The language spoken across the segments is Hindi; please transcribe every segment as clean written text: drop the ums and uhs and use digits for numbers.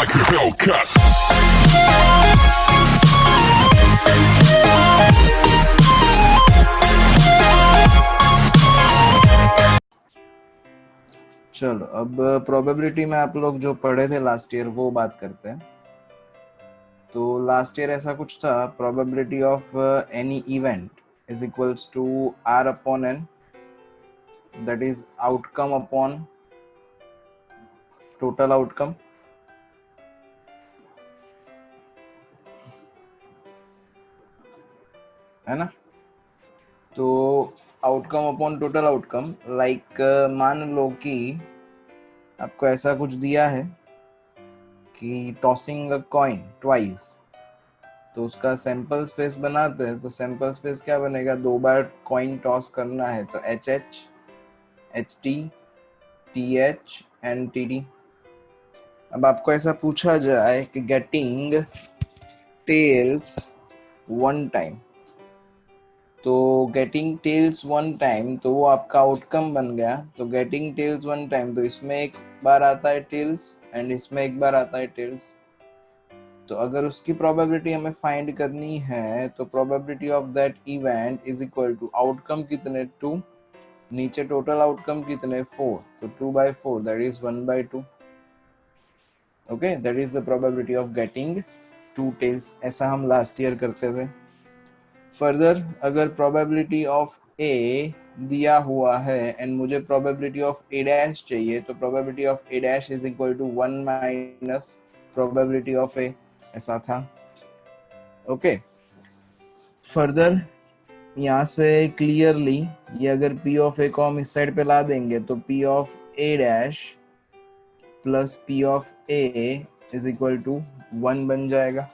like a Hellcat. चलो अब प्रोबेबिलिटी में आप लोग जो पढ़े थे लास्ट ईयर वो बात करते हैं। तो लास्ट ईयर ऐसा कुछ था, probability of any event is equals to R upon N, that is outcome upon total outcome, है ना। तो outcome upon total outcome, like मान लो कि आपको ऐसा कुछ दिया है कि टॉसिंग अ कॉइन ट्वाइस, तो उसका सैंपल स्पेस बनाते हैं। तो सैंपल स्पेस क्या बनेगा, 2 बार कॉइन टॉस करना है तो H H, H T, T H and T D. अब आपको ऐसा पूछा जाए कि गेटिंग टेल्स वन टाइम, तो गेटिंग टेल्स वन टाइम तो वो आपका आउटकम बन गया। तो गेटिंग टेल्स वन टाइम, तो इसमें एक बार आता है टेल्स एंड इसमें एक बार आता है टेल्स। तो अगर उसकी प्रोबेबिलिटी हमें फाइंड करनी है तो probability of that event is equal to outcome कितने 2, नीचे टोटल आउटकम कितने 4, तो 2/4 that is 1/2। Okay, that is the probability of getting 2 tails. ऐसा हम लास्ट ईयर करते थे। फर्दर अगर प्रोबेबिलिटी ऑफ ए दिया हुआ है एंड मुझे प्रोबेबिलिटी ऑफ ए डैश चाहिए, तो probability of A dash is equal to 1 minus probability of A, ऐसा था। ओके, फर्दर यहाँ से क्लियरली ये अगर पी ऑफ ए को हम इस साइड पे ला देंगे तो P of A dash plus P of A is equal to 1 बन जाएगा।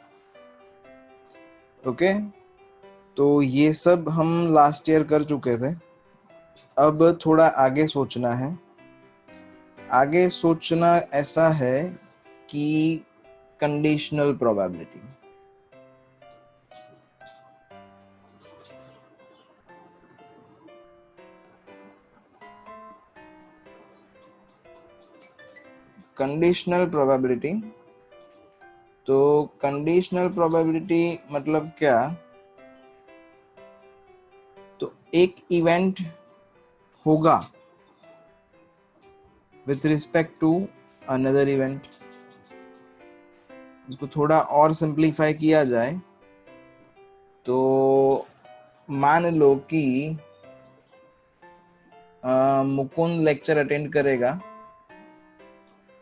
ओके, तो ये सब हम लास्ट ईयर कर चुके थे। अब थोड़ा आगे सोचना है। आगे सोचना ऐसा है कि कंडीशनल प्रोबेबिलिटी, कंडीशनल प्रोबेबिलिटी। तो कंडीशनल प्रोबेबिलिटी मतलब क्या, तो एक इवेंट होगा with respect to another event. इसको थोड़ा और सिंप्लीफाई किया जाए तो मान लो कि मुकुंद लेक्चर अटेंड करेगा,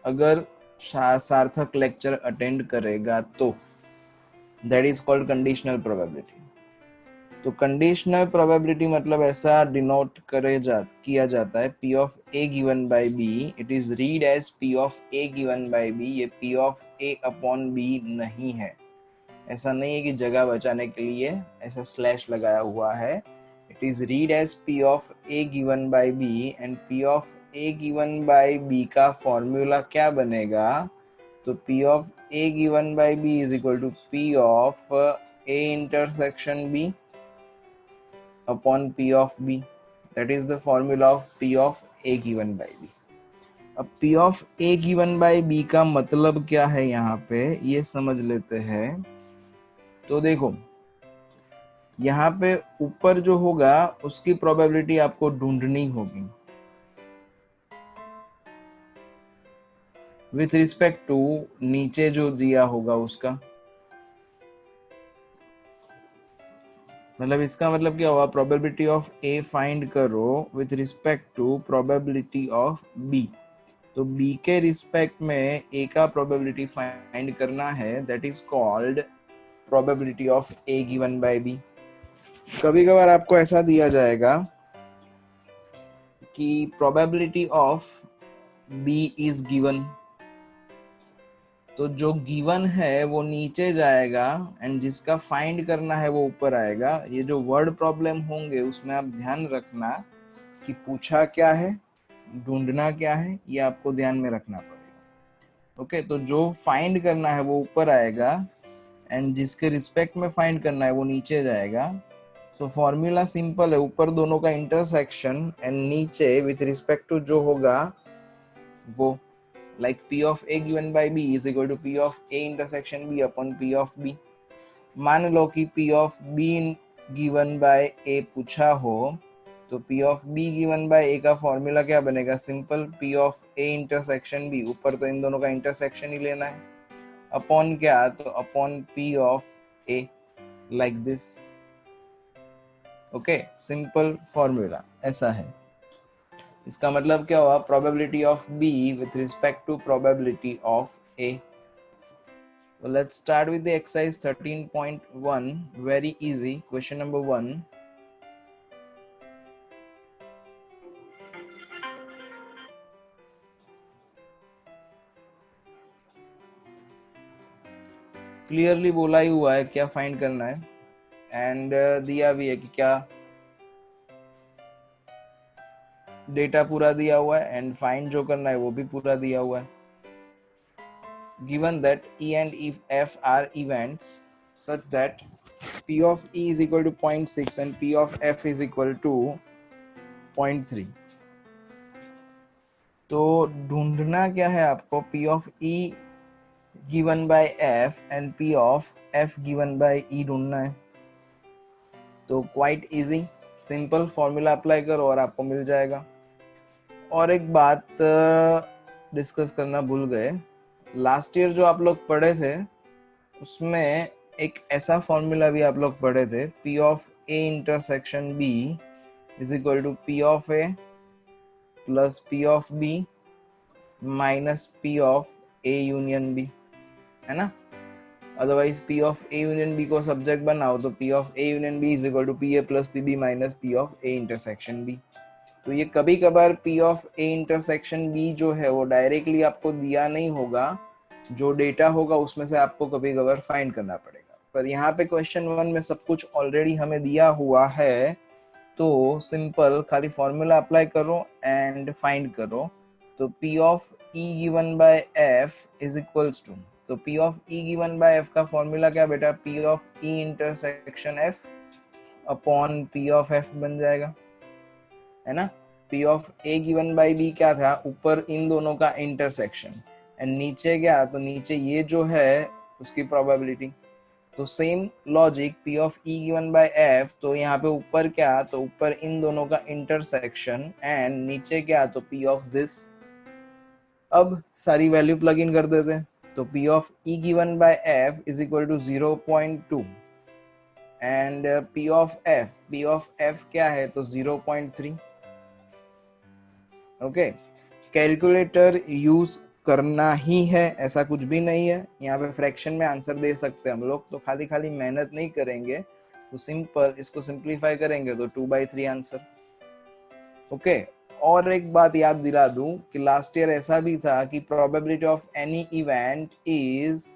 अगर सार्थक लेक्चर अटेंड करेगा तो that is called conditional probability. तो कंडीशनल प्रोबेबिलिटी मतलब ऐसा डिनोट किया जाता है P of A given by B, it is read as P of A given by B। ये P of A upon B नहीं है, ऐसा नहीं है कि जगह बचाने के लिए ऐसा स्लैश लगाया हुआ है। It is read as P of A given by B and P of A given by B का फॉर्मूला क्या बनेगा, तो P of A given by B is equal to P of A intersection B upon P of B, that is the formula of P of A given by B। अब P of A given by B का मतलब क्या है यहाँ पे ये समझ लेते हैं। तो देखो यहाँ पे ऊपर जो होगा उसकी प्रोबेबिलिटी आपको ढूंढनी होगी विथ रिस्पेक्ट टू नीचे जो दिया होगा उसका। मतलब इसका मतलब क्या हुआ, प्रोबेबिलिटी ऑफ ए फाइंड करो with respect to probability of B. तो बी के रिस्पेक्ट में ए का प्रोबेबिलिटी फाइंड करना है, that is called probability of A given by B. कभी कभार आपको ऐसा दिया जाएगा कि probability of B is given, तो जो गिवन है वो नीचे जाएगा एंड जिसका फाइंड करना है वो ऊपर आएगा। ये जो वर्ड प्रॉब्लम होंगे उसमें आप ध्यान रखना कि पूछा क्या है, ढूंढना क्या है, ये आपको ध्यान में रखना पड़ेगा। ओके, तो जो फाइंड करना है वो ऊपर आएगा एंड जिसके रिस्पेक्ट में फाइंड करना है वो नीचे जाएगा। सो फॉर्मूला सिंपल है, ऊपर दोनों का इंटरसेक्शन एंड नीचे विथ रिस्पेक्ट टू जो होगा वो। like P of A given by B is equal to P of A intersection B upon P of B. मान लो कि P of B given by A पूछा हो तो P of B given by A का फॉर्मूला क्या बनेगा? Simple P of A intersection B, ऊपर तो इन दोनों का इंटरसेक्शन ही लेना है, अपॉन क्या? तो upon P of A, like this. Okay, simple formula ऐसा है. इसका मतलब क्या हुआ? Probability of B with respect to probability of A. So let's start with the exercise 13.1. Very easy. Question number 1. Clearly बोला ही हुआ है क्या फाइंड करना है, एंड दिया भी है कि क्या डेटा पूरा दिया हुआ है, एंड फाइंड जो करना है वो भी पूरा दिया हुआ है. Given that E and F are events such that P of E is equal to 0.6 and P of F is equal to 0.3. तो ढूंढना क्या है आपको? P of E given by F and P of F given by E ढूंढना है. तो quite easy, simple formula apply करो और आपको मिल जाएगा. और एक बात डिस्कस करना भूल गए, लास्ट ईयर जो आप लोग पढ़े थे उसमें एक ऐसा फॉर्मूला भी आप लोग पढ़े थे, P of A intersection B is equal to P of A plus P of B minus P of A union B, है ना? Otherwise P of A union B को सब्जेक्ट बनाओ तो P of A union B is equal to PA plus PB minus P of A intersection B. तो ये कभी कभार P of A intersection B जो है वो डायरेक्टली आपको दिया नहीं होगा, जो डेटा होगा उसमें से आपको कभी कभार फाइंड करना पड़ेगा. पर यहाँ पे क्वेश्चन 1 में सब कुछ ऑलरेडी हमें दिया हुआ है, तो सिंपल खाली फॉर्मूला अप्लाई करो एंड फाइंड करो. तो P of E given by F is equals to, तो P of E given by F का फॉर्मूला क्या बेटा? P of E intersection F upon P of F बन जाएगा, है ना? P of A given by B क्या था? ऊपर इन दोनों का इंटरसेक्शन, एंड नीचे क्या? तो नीचे ये जो है उसकी प्रोबेबिलिटी. तो same logic P of E given by F, तो यहाँ पे ऊपर क्या? तो ऊपर इन दोनों का इंटरसेक्शन, एंड नीचे क्या? तो P ऑफ दिस. अब सारी वैल्यू प्लग इन कर देते हैं. तो P of E given by F is equal to 0.2 and P of F क्या है? तो 0.3. ओके, कैलकुलेटर यूज करना ही है, ऐसा कुछ भी नहीं है. यहाँ पे फ्रैक्शन में आंसर दे सकते हैं हम लोग, तो खाली मेहनत नहीं करेंगे, तो सिंपल इसको सिंप्लीफाई करेंगे तो 2/3 आंसर. ओके, और एक बात याद दिला दूं कि लास्ट ईयर ऐसा भी था कि probability of any event is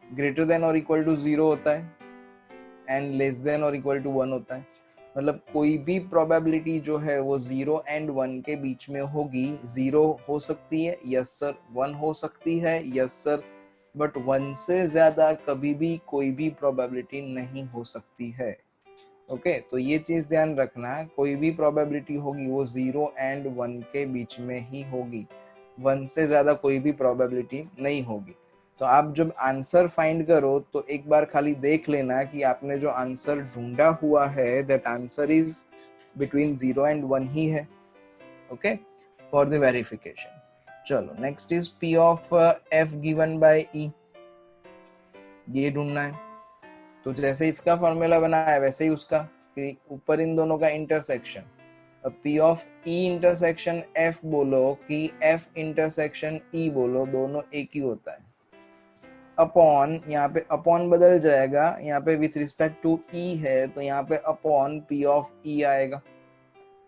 greater then और इक्वल टू 0 होता है एंड लेस देन और इक्वल टू 1 होता है. मतलब कोई भी प्रोबेबिलिटी जो है वो 0 एंड 1 के बीच में होगी. 0 हो सकती है, यस सर. 1 हो सकती है, यस सर. बट 1 से ज्यादा कभी भी कोई भी प्रोबेबिलिटी नहीं हो सकती है. ओके, तो ये चीज ध्यान रखना, कोई भी प्रोबेबिलिटी होगी वो 0 एंड 1 के बीच में ही होगी. 1 से ज्यादा कोई भी प्रोबेबिलिटी नहीं होगी. तो आप जब आंसर फाइंड करो तो एक बार खाली देख लेना कि आपने जो आंसर ढूंढा हुआ है that answer is between 0 and 1 ही है. Okay, for the verification. चलो next is P of F given by E, ये ढूंढना है. तो जैसे इसका फॉर्मूला बना है वैसे ही उसका, कि ऊपर इन दोनों का इंटरसेक्शन. अब P of E intersection F बोलो कि F इंटरसेक्शन E बोलो, दोनों एक ही होता है. अपॉन, यहाँ पे अपॉन बदल जाएगा, यहाँ पे विथ रिस्पेक्ट टू E है तो यहाँ पे अपॉन P ऑफ E आएगा.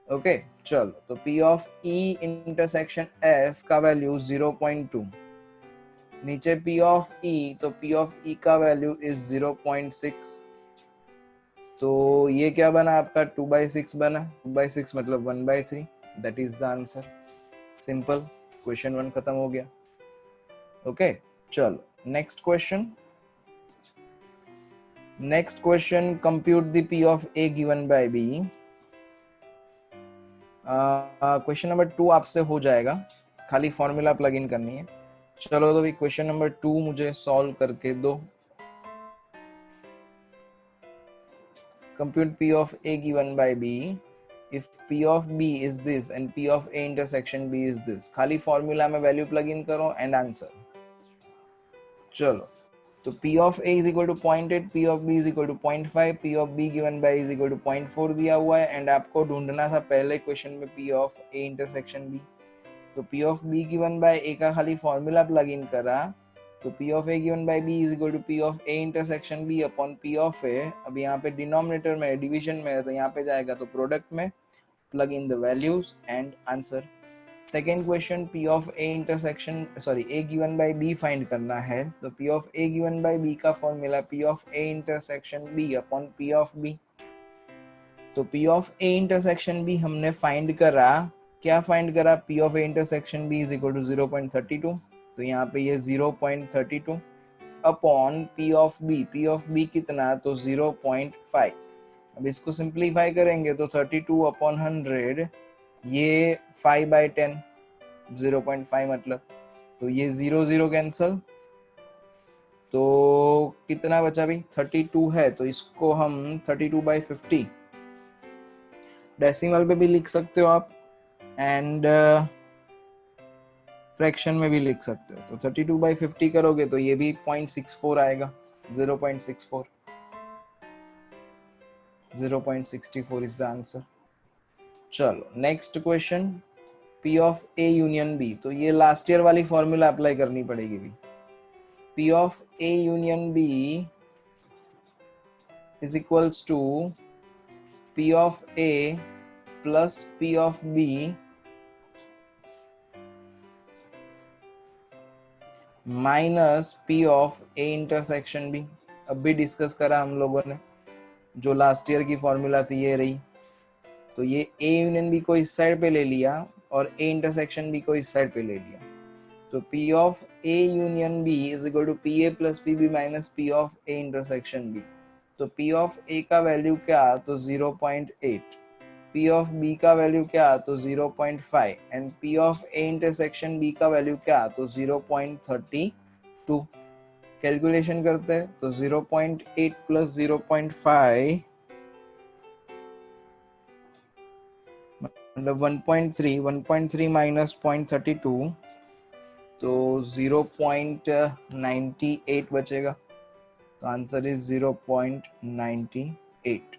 ओके, चलो तो P of E intersection F का वैल्यू 0.2, नीचे P ऑफ E, तो P ऑफ E का वैल्यू इज 0.6. तो ये क्या बना आपका? 2/6 बना. 2/6 मतलब 1/3. That is the answer. Simple, question 1 खत्म हो गया. ओके, चलो next question. Next question, compute the P of A given by B. Question number 2 आपसे हो जाएगा, खाली फॉर्मूला प्लग इन करनी है. चलो तो भी क्वेश्चन नंबर 2 मुझे सॉल्व करके दो। Compute P of A given by B if P of B is this and P of A intersection B is this। खाली फॉर्मूला में वैल्यू प्लग इन करो एंड आंसर। चलो तो P of A is equal to 0.8, P of B is equal to 0.5, P of B given by is equal to 0.4 दिया हुआ है एंड आपको ढूंढना था पहले क्वेश्चन में P of A intersection B। तो P of B given by A का खाली फॉर्मूला प्लग इन करा तो P of A given by B is equal to P of A intersection B upon P of A। अब यहाँ पे डिनोमिनेटर में डिवीजन में है तो यहाँ पे जाएगा तो प्रोडक्ट में plug in the values and answer। Second question P of A intersection A given by B find करना है तो P of A given by B का formula P of A intersection B upon P of B। तो P of A intersection B हमने फाइंड करा, क्या फाइंड करा? P of A intersection B is equal to 0.32, तो यहाँ पे ये 0.32 अपॉन P of B कितना? तो 0.5। अब इसको सिंप्लीफाई करेंगे तो 32 अपॉन 100 ये 5/10 0.5 मतलब, तो ये 0 0 कैंसल, तो कितना बचा भाई? 32 है तो इसको हम 32/50 डेसिमल पे भी लिख सकते हो आप एंड फ्रैक्शन में भी लिख सकते हो। तो 32/50 करोगे तो ये भी 0.64 आएगा, 0.64 0.64 इज द आंसर। चलो next question P of A union B, तो ये लास्ट ईयर वाली फॉर्मूला अप्लाई करनी पड़ेगी भी। P of A union B is equals to P of A plus P of B minus P of A intersection B। अब भी डिस्कस करा हम लोगों ने, जो लास्ट ईयर की फॉर्मूला थी ये रही। तो ये A यूनियन B को इस साइड पे ले लिया और A इंटरसेक्शन B को इस साइड पे ले लिया। तो P of A union B is equal to PA plus PB minus P of A intersection B। तो P of A का वैल्यू क्या? तो 0.8, P of B का वैल्यू क्या? तो 0.5 and P of A intersection B का वैल्यू क्या? तो 0.32। कैलकुलेशन करते हैं तो 0.8 प्लस 0.5 मतलब 1.3 माइनस 0.32 तो 0.98 बचेगा। तो answer is 0.98।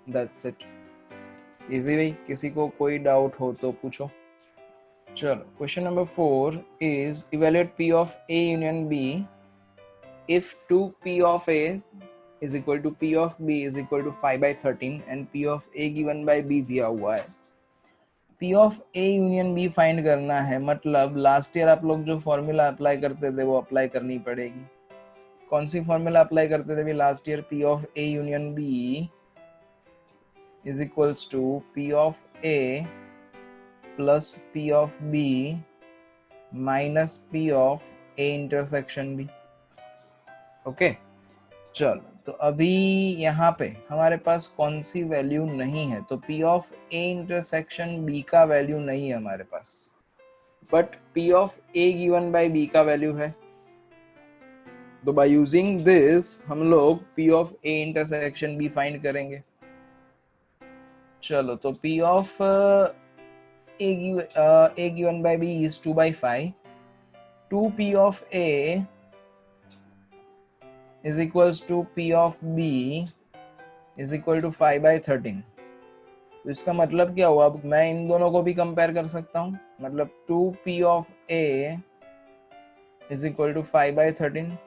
That's it. Easy भाई, किसी को कोई डाउट हो तो पूछो। चलो question number 4 is evaluate P of A union B if 2P of A is equal to P of B is equal to 5/13 and P of A given by B दिया हुआ है। P of A union B find करना है, मतलब लास्ट ईयर आप लोग जो फॉर्मूला अप्लाई करते थे वो अप्लाई करनी पड़ेगी। कौन सी फॉर्मूला अप्लाई करते थे भी last year? P of A union B is equals to P of A plus P of B minus P of A intersection B। Okay चलो तो अभी यहाँ पे हमारे पास कौन सी वैल्यू नहीं है? तो P of A intersection B का वैल्यू नहीं है हमारे पास, but P of A given by B का वैल्यू है। तो बाय यूजिंग दिस हम लोग P of A intersection B find करेंगे। चलो तो P of A given by B is 2/5, 2P of A is equals to P of B is equal to 5/13। तो इसका मतलब क्या हुआ? अब मैं इन दोनों को भी कंपेयर कर सकता हूँ, मतलब 2P of A is equal to 5/13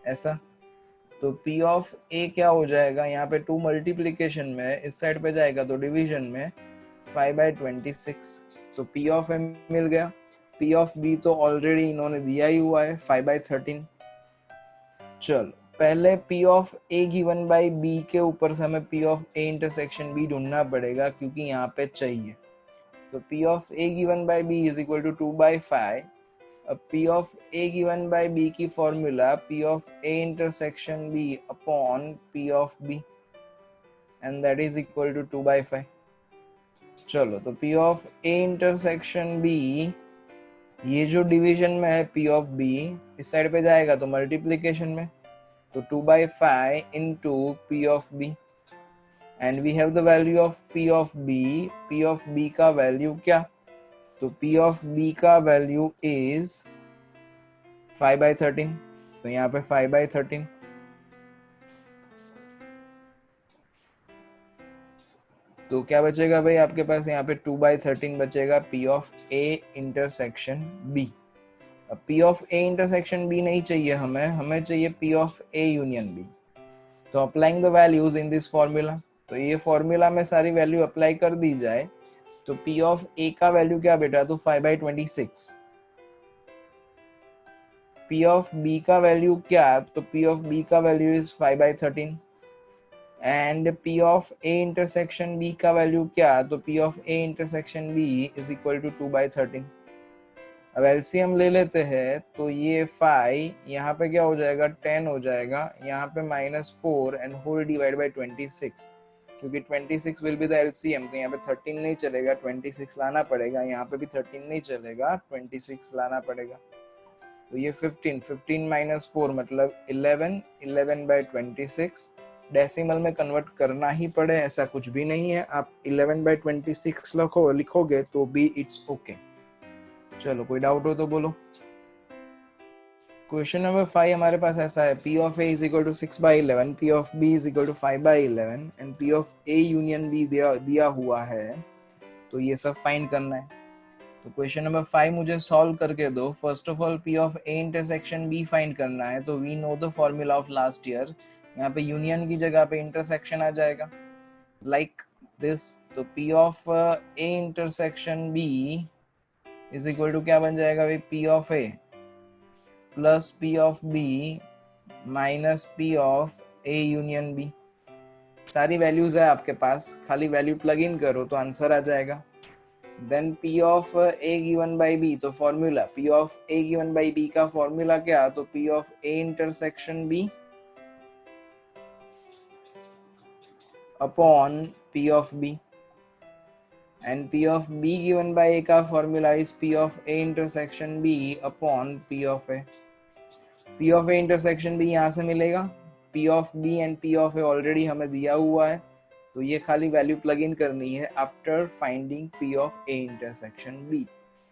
ऐसा। तो P of A क्या हो जाएगा? यहाँ पे 2 मल्टीप्लीकेशन में इस साइड पे जाएगा तो डिवीजन में 5/26। तो P of A मिल गया। P of B तो ऑलरेडी इन्होंने दिया ही हुआ है 5/13। चलो पहले P of A given by B के ऊपर से हमें P of A intersection B ढूंढना पड़ेगा क्योंकि यहाँ पे चाहिए। तो P of A given by B is equal to 2/5। अब P of A given by B की formula P of A intersection B upon P of B and that is equal to 2/5। चलो तो P of A intersection B ये जो डिवीजन में है P ऑफ B, इस साइड पे जाएगा तो मल्टीप्लीकेशन में, तो 2/5 into P of B, and we have the value of P of B। P of B का वैल्यू क्या, तो P ऑफ B का वैल्यू इज 5/13, तो यहाँ पे 5/13, तो क्या बचेगा भाई आपके पास यहाँ पे 2/13 बचेगा P of A intersection B। अब P of A intersection B नहीं चाहिए हमें, हमें चाहिए P of A union B। तो applying the values in this formula, तो ये फॉर्मूला में सारी वैल्यू अप्लाई कर दी जाए तो P ऑफ A का वैल्यू क्या बेटा, तो 5/26। P ऑफ B का वैल्यू क्या, तो P ऑफ B का value is 5/13, and P of A intersection B का वैल्यू क्या, तो P of A intersection B is equal to 2/13। अब एलसीएम ले लेते हैं, तो ये 5 यहाँ पे क्या हो जाएगा, 10 हो जाएगा, यहाँ पे -4 एंड होल डिवाइड बाय 26, क्योंकि 26 विल बी द एलसीएम, तो यहाँ पे 13 नहीं चलेगा, 26 लाना पड़ेगा, यहाँ पे भी 13 नहीं चलेगा, 26 लाना पड़ेगा। तो ये 15 -4 मतलब 11, 11/26। डेसिमल में कन्वर्ट करना ही पड़े ऐसा कुछ भी नहीं है, आप 11/26 लिखोगे तो भी इट्स ओके। चलो कोई डाउट हो तो बोलो। क्वेश्चन नंबर 5 हमारे पास ऐसा है, P of A is equal to 6/11, P of B is equal to 5/11 and P of A union B दिया हुआ है, तो ये सब फाइंड करना है। तो क्वेश्चन नंबर 5 मुझे सॉल्व करके दो। First of all P of A intersection B find करना है, तो we know the formula of last year, यहाँ पे यूनियन की जगह पे इंटरसेक्शन आ जाएगा लाइक दिस। तो P of A intersection B is equal to क्या बन जाएगा भाई, P of A plus P of B minus P of A union B। सारी वैल्यूज है आपके पास, खाली वैल्यू प्लग इन करो तो आंसर आ जाएगा। Then P of A given by B, तो formula P of A given by B का फॉर्मूला क्या, तो P of A intersection B upon P of B, and P of B given by A का फॉर्मूला is P of A intersection B upon P of A। P of A intersection B यहाँ से मिलेगा, P of B and P of A already हमें दिया हुआ है, तो ये खाली वैल्यू प्लग इन करनी है after finding P of A intersection B।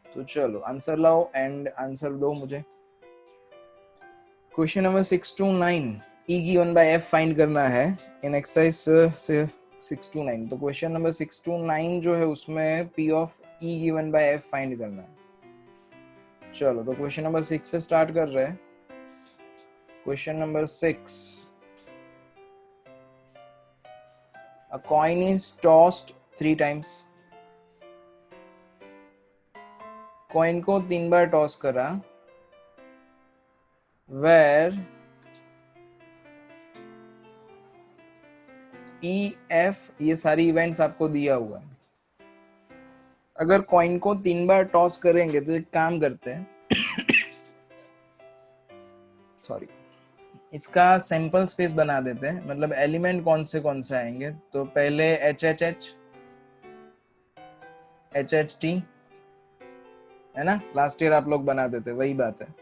तो चलो आंसर लाओ एंड आंसर दो मुझे। Question number 6 to 9 E given by F find करना है इन एक्सरसाइज से 6 to 9। तो क्वेश्चन नंबर 6 to 9 जो है उसमें P of E given by F find करना है। चलो तो क्वेश्चन नंबर 6 से स्टार्ट कर रहे हैं। Question number 6, a coin is tossed 3 times। Coin को 3 बार टॉस करा, where E F ये सारी इवेंट्स आपको दिया हुआ है। अगर कॉइन को 3 बार टॉस करेंगे तो एक काम करते हैं, सॉरी, इसका सैंपल स्पेस बना देते हैं, मतलब एलिमेंट कौन से आएंगे। तो पहले H H H H H T है ना, लास्ट ईयर आप लोग बना देते, वही बात है।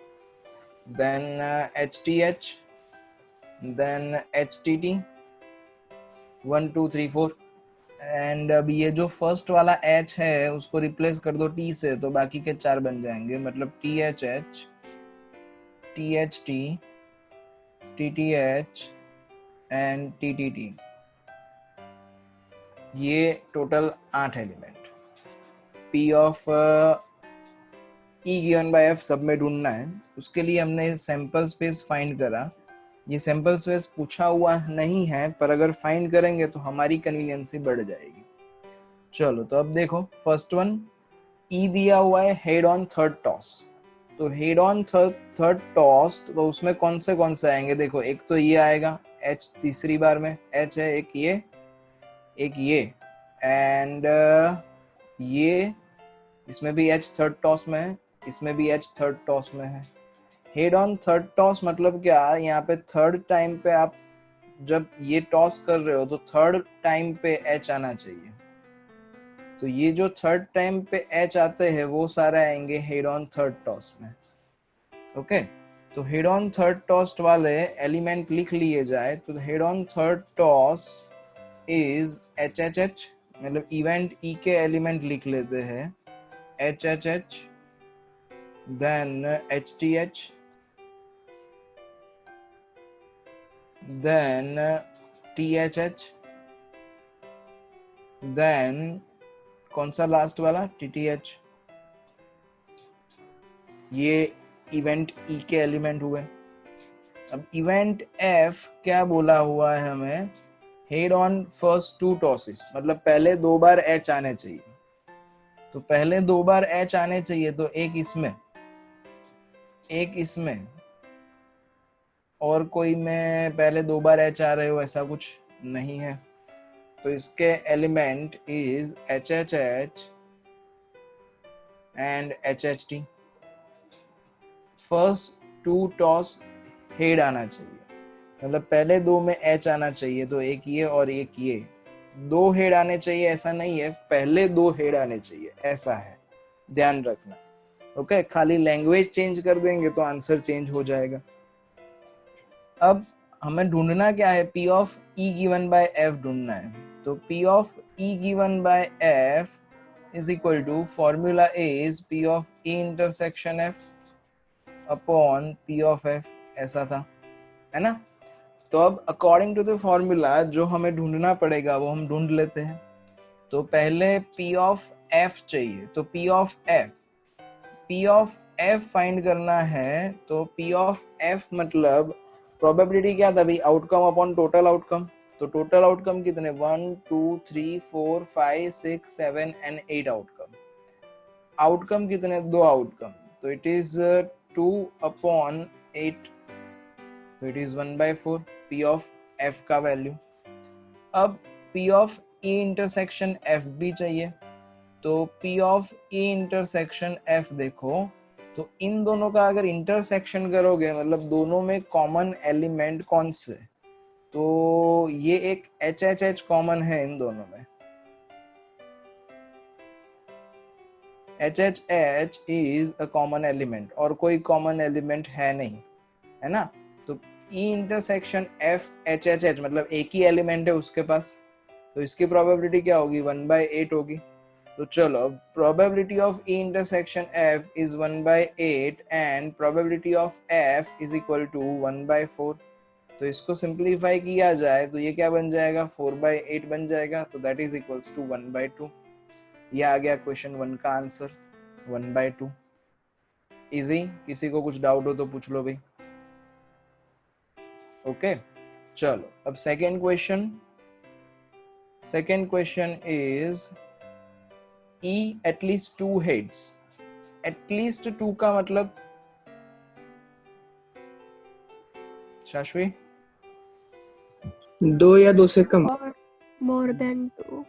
Then H T H, then H T T, 1 2 3 4, and अब ये जो फर्स्ट वाला एच है उसको रिप्लेस कर दो टी से, तो बाकी के 4 बन जाएंगे, मतलब T H H, T H T, T T H and T T T. ये total 8 element. P of E given by F सब में ढूंढना है, उसके लिए हमने सैंपल स्पेस फाइंड करा। ये सैंपल स्पेस पूछा हुआ नहीं है, पर अगर फाइंड करेंगे तो हमारी कन्वीनियंसी बढ़ जाएगी। चलो तो अब देखो, फर्स्ट वन E दिया हुआ है हेड ऑन थर्ड टॉस, तो हेड ऑन थर्ड टॉस, तो उसमें कौन से आएंगे, देखो एक तो ये आएगा H तीसरी बार में, H है एक ये एंड ये, इसमें भी H थर्ड टॉस में है, इसमें भी H थर्ड टॉस में है। हेड ऑन थर्ड टॉस मतलब क्या, यहाँ पे थर्ड टाइम पे आप जब ये टॉस कर रहे हो तो थर्ड टाइम पे H आना चाहिए। तो ये जो थर्ड टाइम पे एच आते हैं वो सारे आएंगे हेड ऑन थर्ड टॉस में। ओके, तो हेड ऑन थर्ड टॉस वाले एलिमेंट लिख लिए जाए तो head on third toss is H H H, मतलब इवेंट ई के एलिमेंट लिख लेते हैं H H H, then H T H, then T H H, then कौन सा लास्ट वाला टी टी एच। ये इवेंट ई के एलिमेंट हुए। अब इवेंट एफ क्या बोला हुआ है हमें, head on first two tosses, मतलब पहले 2 बार एच आने चाहिए। तो पहले 2 बार एच आने चाहिए, तो एक इसमें एक इसमें और कोई में पहले 2 बार एच आ रहे हो ऐसा कुछ नहीं है। तो इसके element is H H H and H H T. First two toss head आना चाहिए, मतलब पहले 2 में एच आना चाहिए, तो एक ये और एक ये, 2 हेड आने चाहिए ऐसा नहीं है, पहले 2 हेड आने चाहिए ऐसा है, ध्यान रखना। ओके, खाली लैंग्वेज चेंज कर देंगे तो आंसर चेंज हो जाएगा। अब हमें ढूंढना क्या है, P of E given by F ढूंढना है। तो P of E given by F is equal to, formula is P of E intersection F upon P of F, ऐसा था, है ना। तो अब अकॉर्डिंग टू द फॉर्मूला जो हमें ढूंढना पड़ेगा वो हम ढूंढ लेते हैं। तो पहले P ऑफ F चाहिए, तो P ऑफ F फाइंड करना है। तो P ऑफ F मतलब प्रोबेबिलिटी क्या था भाई, आउटकम अपॉन टोटल आउटकम। तो टोटल आउटकम कितने, 1 2 3 4 5 6 7 एंड 8 आउटकम। आउटकम कितने, 2 आउटकम, तो इट इज 2 अपॉन 8, तो it is 1/4 P of F का वैल्यू। अब P of E intersection F भी चाहिए। तो P of E intersection F देखो, तो इन दोनों का अगर इंटरसेक्शन करोगे मतलब दोनों में कॉमन एलिमेंट कौन से, तो ये एक एच एच एच कॉमन है इन दोनों में, H H H is a common element, और कोई कॉमन एलिमेंट है नहीं, है ना। तो E intersection F H H H मतलब एक ही एलिमेंट है उसके पास, तो इसकी प्रोबेबिलिटी क्या होगी, 1/8 होगी। तो चलो, अब probability of E intersection F is 1/8 and probability of F is equal to 1/4। तो इसको सिंप्लीफाई किया जाए तो ये क्या बन जाएगा, 4/8 बन जाएगा, तो दैट इज इक्वल्स टू 1/2। ये आ गया क्वेश्चन 1 का आंसर, 1/2। इजी, किसी को कुछ डाउट हो तो पूछ लो भाई। ओके, चलो अब second question is E at least 2 heads। at least 2 का मतलब शाश्वी, 2 या 2 से कम। और मोर देन 2,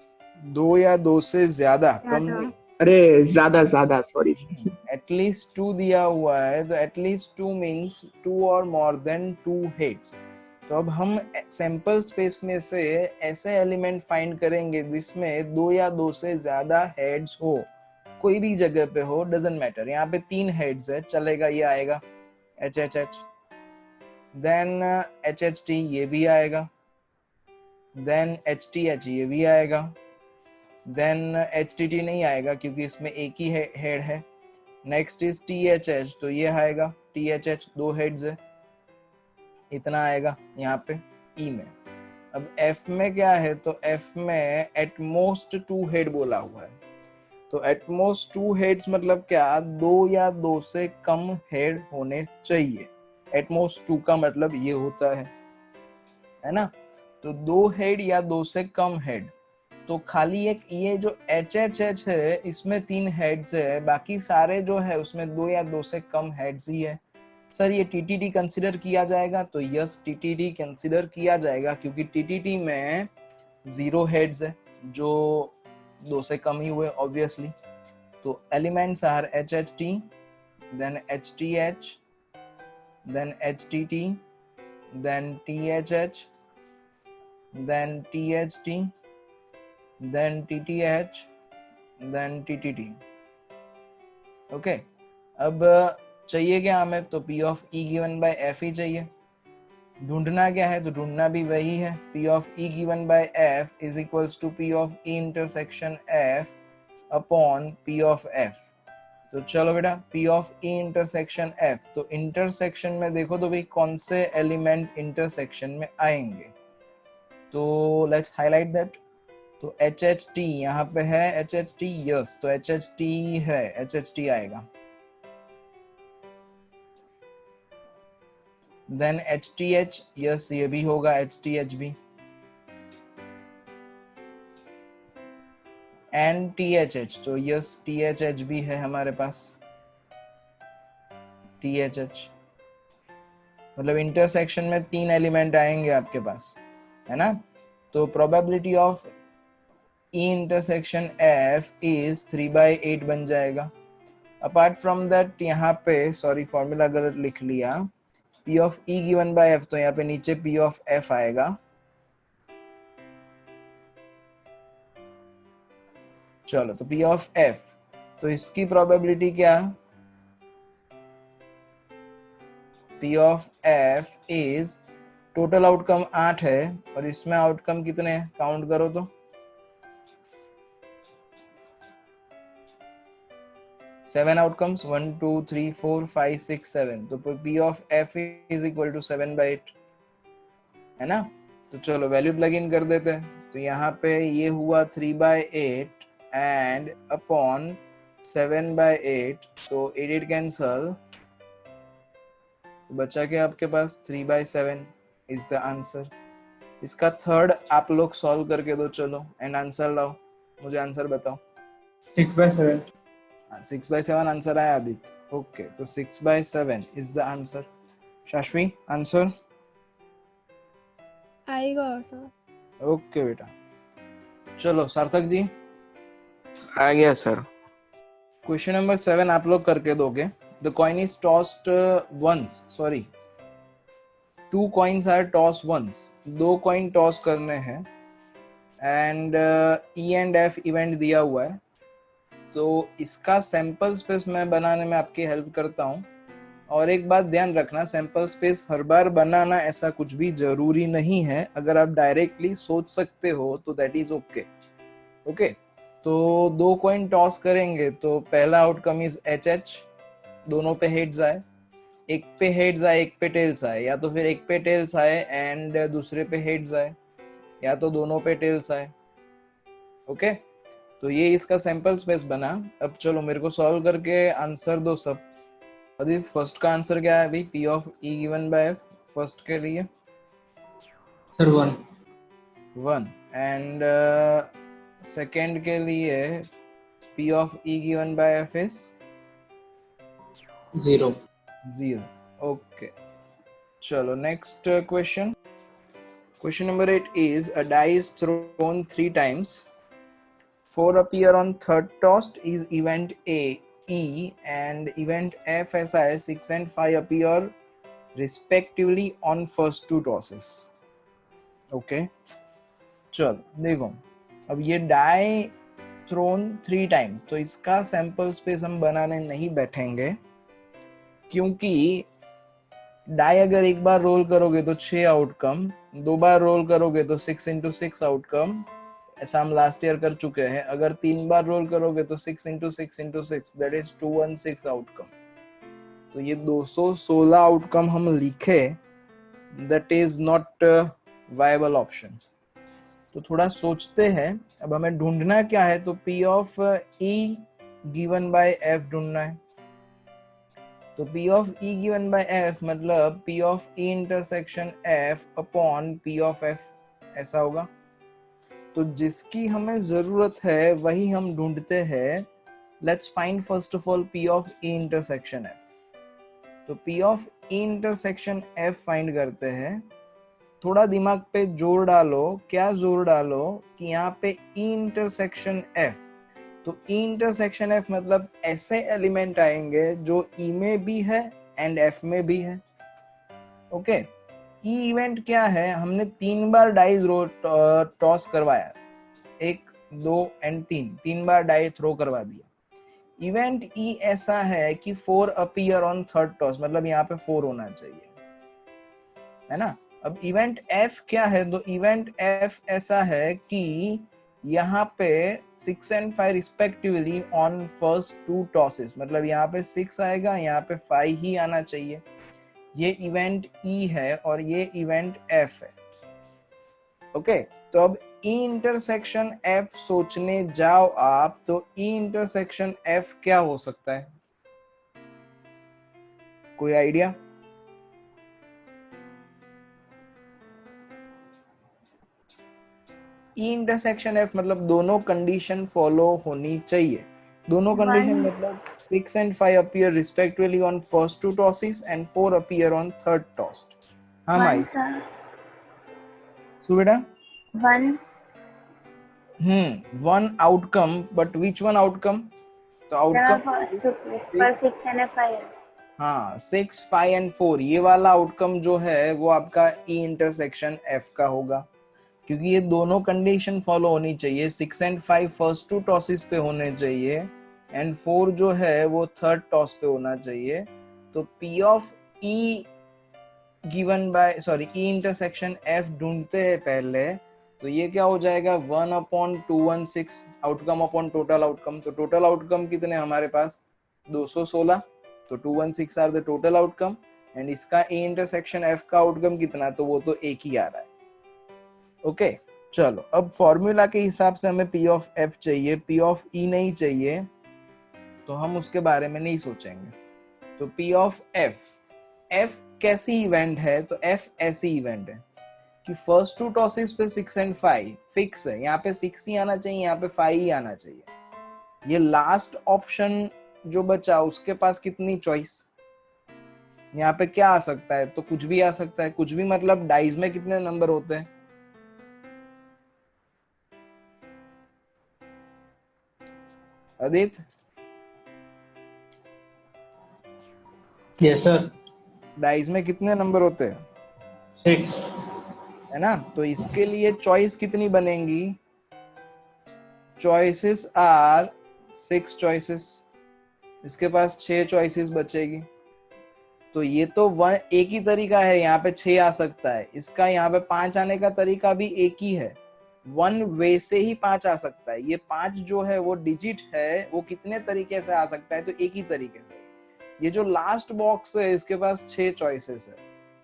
2 या 2 से ज्यादा, कम नहीं। अरे ज्यादा ज्यादा, सॉरी। एटलीस्ट 2 दिया हुआ है, तो एटलीस्ट 2 मीन्स 2 और मोर देन 2 हेड्स। तो अब हम सैंपल स्पेस में से ऐसे एलिमेंट फाइंड करेंगे जिसमें 2 या 2 से ज्यादा हेड्स हो, कोई भी जगह पे हो, डजंट मैटर। यहाँ पे 3 हेड्स है, चलेगा, ये आएगा H H H, then H H T ये भी आएगा, देन एच टी एच ये भी आएगा, देन एच टी टी नहीं आएगा क्योंकि इसमें एक ही हेड है। Next is T H H, तो ये आएगा टी एच एच, 2 हेड्स है, इतना आएगा यहाँ पे ई में। अब एफ में क्या है, तो एफ में एटमोस्ट 2 हेड बोला हुआ है। तो एटमोस्ट 2 हेड्स मतलब क्या, 2 या 2 से कम हेड होने चाहिए। एटमोस्ट 2 का मतलब ये होता है ना। तो 2 हेड या 2 से कम हेड, तो खाली एक ये जो एच एच एच है इसमें 3 हेड्स है, बाकी सारे जो है उसमें 2 या 2 से कम हेड्स ही है। सर ये टीटीडी कंसीडर किया जाएगा, तो यस टीटीडी कंसीडर किया जाएगा क्योंकि टीटीडी में 0 हेड्स है जो 2 से कम ही हुए ऑब्वियसली। तो elements are H H T, then H T H, then H T T, then T H H, then T H T, then TTH, then TTT। Okay, अब चाहिए क्या हमें, तो P of E given by F ही चाहिए। ढूंढना क्या है, तो ढूंढना भी वही है, P of E given by F is equals to P of E intersection F upon P of F। तो चलो बेटा, P of E intersection F, तो इंटरसेक्शन में देखो तो भाई कौन से एलिमेंट इंटरसेक्शन में आएंगे, तो लेट्स हाईलाइट दैट। तो HHT यहाँ पे है, HHT यस, तो HHT है, HHT आएगा। देन HTH यस, ये भी होगा, HTH भी। एंड THH, तो यस THH भी है हमारे पास, THH। मतलब इंटरसेक्शन में 3 एलिमेंट आएंगे आपके पास, है ना। तो probability of E intersection F is 3/8 बन जाएगा। अपार्ट फ्रॉम दैट यहाँ पे सॉरी फॉर्मूला गलत लिख लिया, P of E given by F, तो यहाँ पे नीचे P of F आएगा। चलो, तो P of F, तो इसकी प्रोबेबिलिटी क्या, P of F is, total outcome 8 है और इसमें आउटकम कितने हैं, काउंट करो तो 7 आउटकम्स, 1 2 3 4 5 6 7, तो P of F is equal to 7/8, है ना। तो चलो वैल्यू प्लग इन कर देते हैं, तो यहाँ पे ये हुआ 3/8 एंड अपॉन 7/8, तो 8 कैंसल, तो बचा के आपके पास 3/7 इज द आंसर। इसका थर्ड आप लोग सॉल्व करके दो चलो, एंड आंसर लाओ, मुझे आंसर बताओ। 6/7। 6/7 आंसर आया आदित्य, ओके, तो 6/7 इज द आंसर। शाश्वी आंसर आएगा सर। ओके बेटा। चलो सार्थक जी, आ गया सर। क्वेश्चन नंबर 7 आप लोग करके दोगे। The coin is tossed once, sorry 2 coins are toss once, 2 coin toss करने हैं and E and F event दिया हुआ है। तो इसका सैंपल स्पेस मैं बनाने में आपकी हेल्प करता हूँ। और एक बात ध्यान रखना, सैंपल स्पेस हर बार बनाना ऐसा कुछ भी जरूरी नहीं है। अगर आप डायरेक्टली सोच सकते हो तो दैट इज ओके। ओके, तो 2 कॉइन टॉस करेंगे, तो पहला आउटकम इज HH, दोनों पे हेड्स आए, एक पे हेड्स आए एक पे टेल्स आए, या तो फिर एक पे टेल्स आए एंड दूसरे पे हेड्स आए, या तो दोनों पे टेल्स आए। ओके, तो ये इसका सैंपल स्पेस बना। अब चलो मेरे को सॉल्व करके आंसर दो सब। आदित्य फर्स्ट का आंसर क्या है अभी, P of E given by F, first के लिए सर 1। 1 एंड सेकंड के लिए P of E given by F is 0। 0। Okay, चलो next question. Question number 8 is a die is thrown 3 times. 4 appear on third toss is event A, E, and event F ऐसा है 6 and 5 appear respectively on first 2 tosses. Okay, चलो देखो, अब ये die thrown 3 times, तो इसका sample space हम बनाने नहीं बैठेंगे, क्योंकि डाई अगर एक बार रोल करोगे तो 6 आउटकम, 2 बार रोल करोगे तो 6 into 6 आउटकम, ऐसा हम लास्ट ईयर कर चुके हैं। अगर 3 बार रोल करोगे तो 6 into 6 into 6 that is 216 outcome. तो ये 216 आउटकम हम लिखे, that is not viable option. तो थोड़ा सोचते हैं। अब हमें ढूंढना क्या है, तो P of E given by F ढूंढना है। तो P of E given by F मतलब P of E intersection F upon P of F ऐसा होगा। तो जिसकी हमें जरूरत है वही हम ढूंढते हैं। Let's find first of all P of E intersection F। तो P of E intersection F find करते हैं। थोड़ा दिमाग पे जोर डालो। क्या जोर डालो कि यहाँ पे E intersection F, तो E इंटरसेक्शन F मतलब ऐसे एलिमेंट आएंगे जो E में भी है एंड F में भी है। ओके, E इवेंट क्या है, हमने 3 बार डाइस टॉस करवाया, एक 2 एंड 3 बार डाई थ्रो करवा दिया। इवेंट ई ऐसा है कि 4 अपीयर ऑन थर्ड टॉस, मतलब यहाँ पे 4 होना चाहिए, है ना। अब इवेंट एफ क्या है, तो इवेंट एफ ऐसा है कि यहाँ पे 6 and 5 respectively on first 2 tosses, मतलब यहाँ पे 6 आएगा, यहाँ पे 5 ही आना चाहिए। ये इवेंट ई है और ये इवेंट एफ है। ओके, तो अब ई इंटरसेक्शन एफ सोचने जाओ आप, तो ई इंटरसेक्शन एफ क्या हो सकता है, कोई आइडिया? ई इंटरसेक्शन एफ मतलब दोनों कंडीशन फॉलो होनी चाहिए। दोनों कंडीशन मतलब 6 and 5 appear respectively on first 2 tosses and 4 appear on third toss. हाँ माई सो बेटा 1 outcome, but which one outcome? तो आउटकम हाँ 6, 5 and 4, ये वाला आउटकम जो है वो आपका ई इंटरसेक्शन एफ का होगा, क्योंकि ये दोनों कंडीशन फॉलो होनी चाहिए। 6 and 5 फर्स्ट 2 टॉसेस पे होने चाहिए एंड 4 जो है वो थर्ड टॉस पे होना चाहिए। तो P of E given bye E intersection F ढूंढते हैं पहले, तो ये क्या हो जाएगा 1/216 आउटकम अपॉन टोटल आउटकम। तो टोटल आउटकम कितने हमारे पास 216, तो 216 are the total outcome and इसका ई इंटरसेक्शन F का आउटकम कितना, तो वो तो एक ही आ रहा है। ओके चलो, अब फॉर्मूला के हिसाब से हमें P ऑफ F चाहिए, P ऑफ E नहीं चाहिए, तो हम उसके बारे में नहीं सोचेंगे। तो P ऑफ F कैसी इवेंट है, तो F ऐसी इवेंट है कि फर्स्ट 2 टॉसेस पे 6 and 5 फिक्स है, यहाँ पे 6 ही आना चाहिए, यहाँ पे 5 ही आना चाहिए। ये लास्ट ऑप्शन जो बचा उसके पास कितनी चॉइस, यहाँ पे क्या आ सकता है, तो कुछ भी आ सकता है। कुछ भी मतलब डाइज में कितने नंबर होते हैं, आदित्य? Yes sir. डाइज में कितने नंबर होते हैं, 6। है ना। तो इसके लिए चॉइस कितनी बनेंगी, चॉइसेस आर 6 चॉइसेस, इसके पास 6 चॉइसेस बचेगी। तो ये तो एक ही तरीका है, यहाँ पे 6 आ सकता है, इसका यहाँ पे 5 आने का तरीका भी एक ही है, 1 वे से ही 5 आ सकता है। ये 5 जो है वो डिजिट है, वो कितने तरीके से आ सकता है, तो एक ही तरीके से। ये जो लास्ट बॉक्स है इसके पास 6 चॉइसेस है,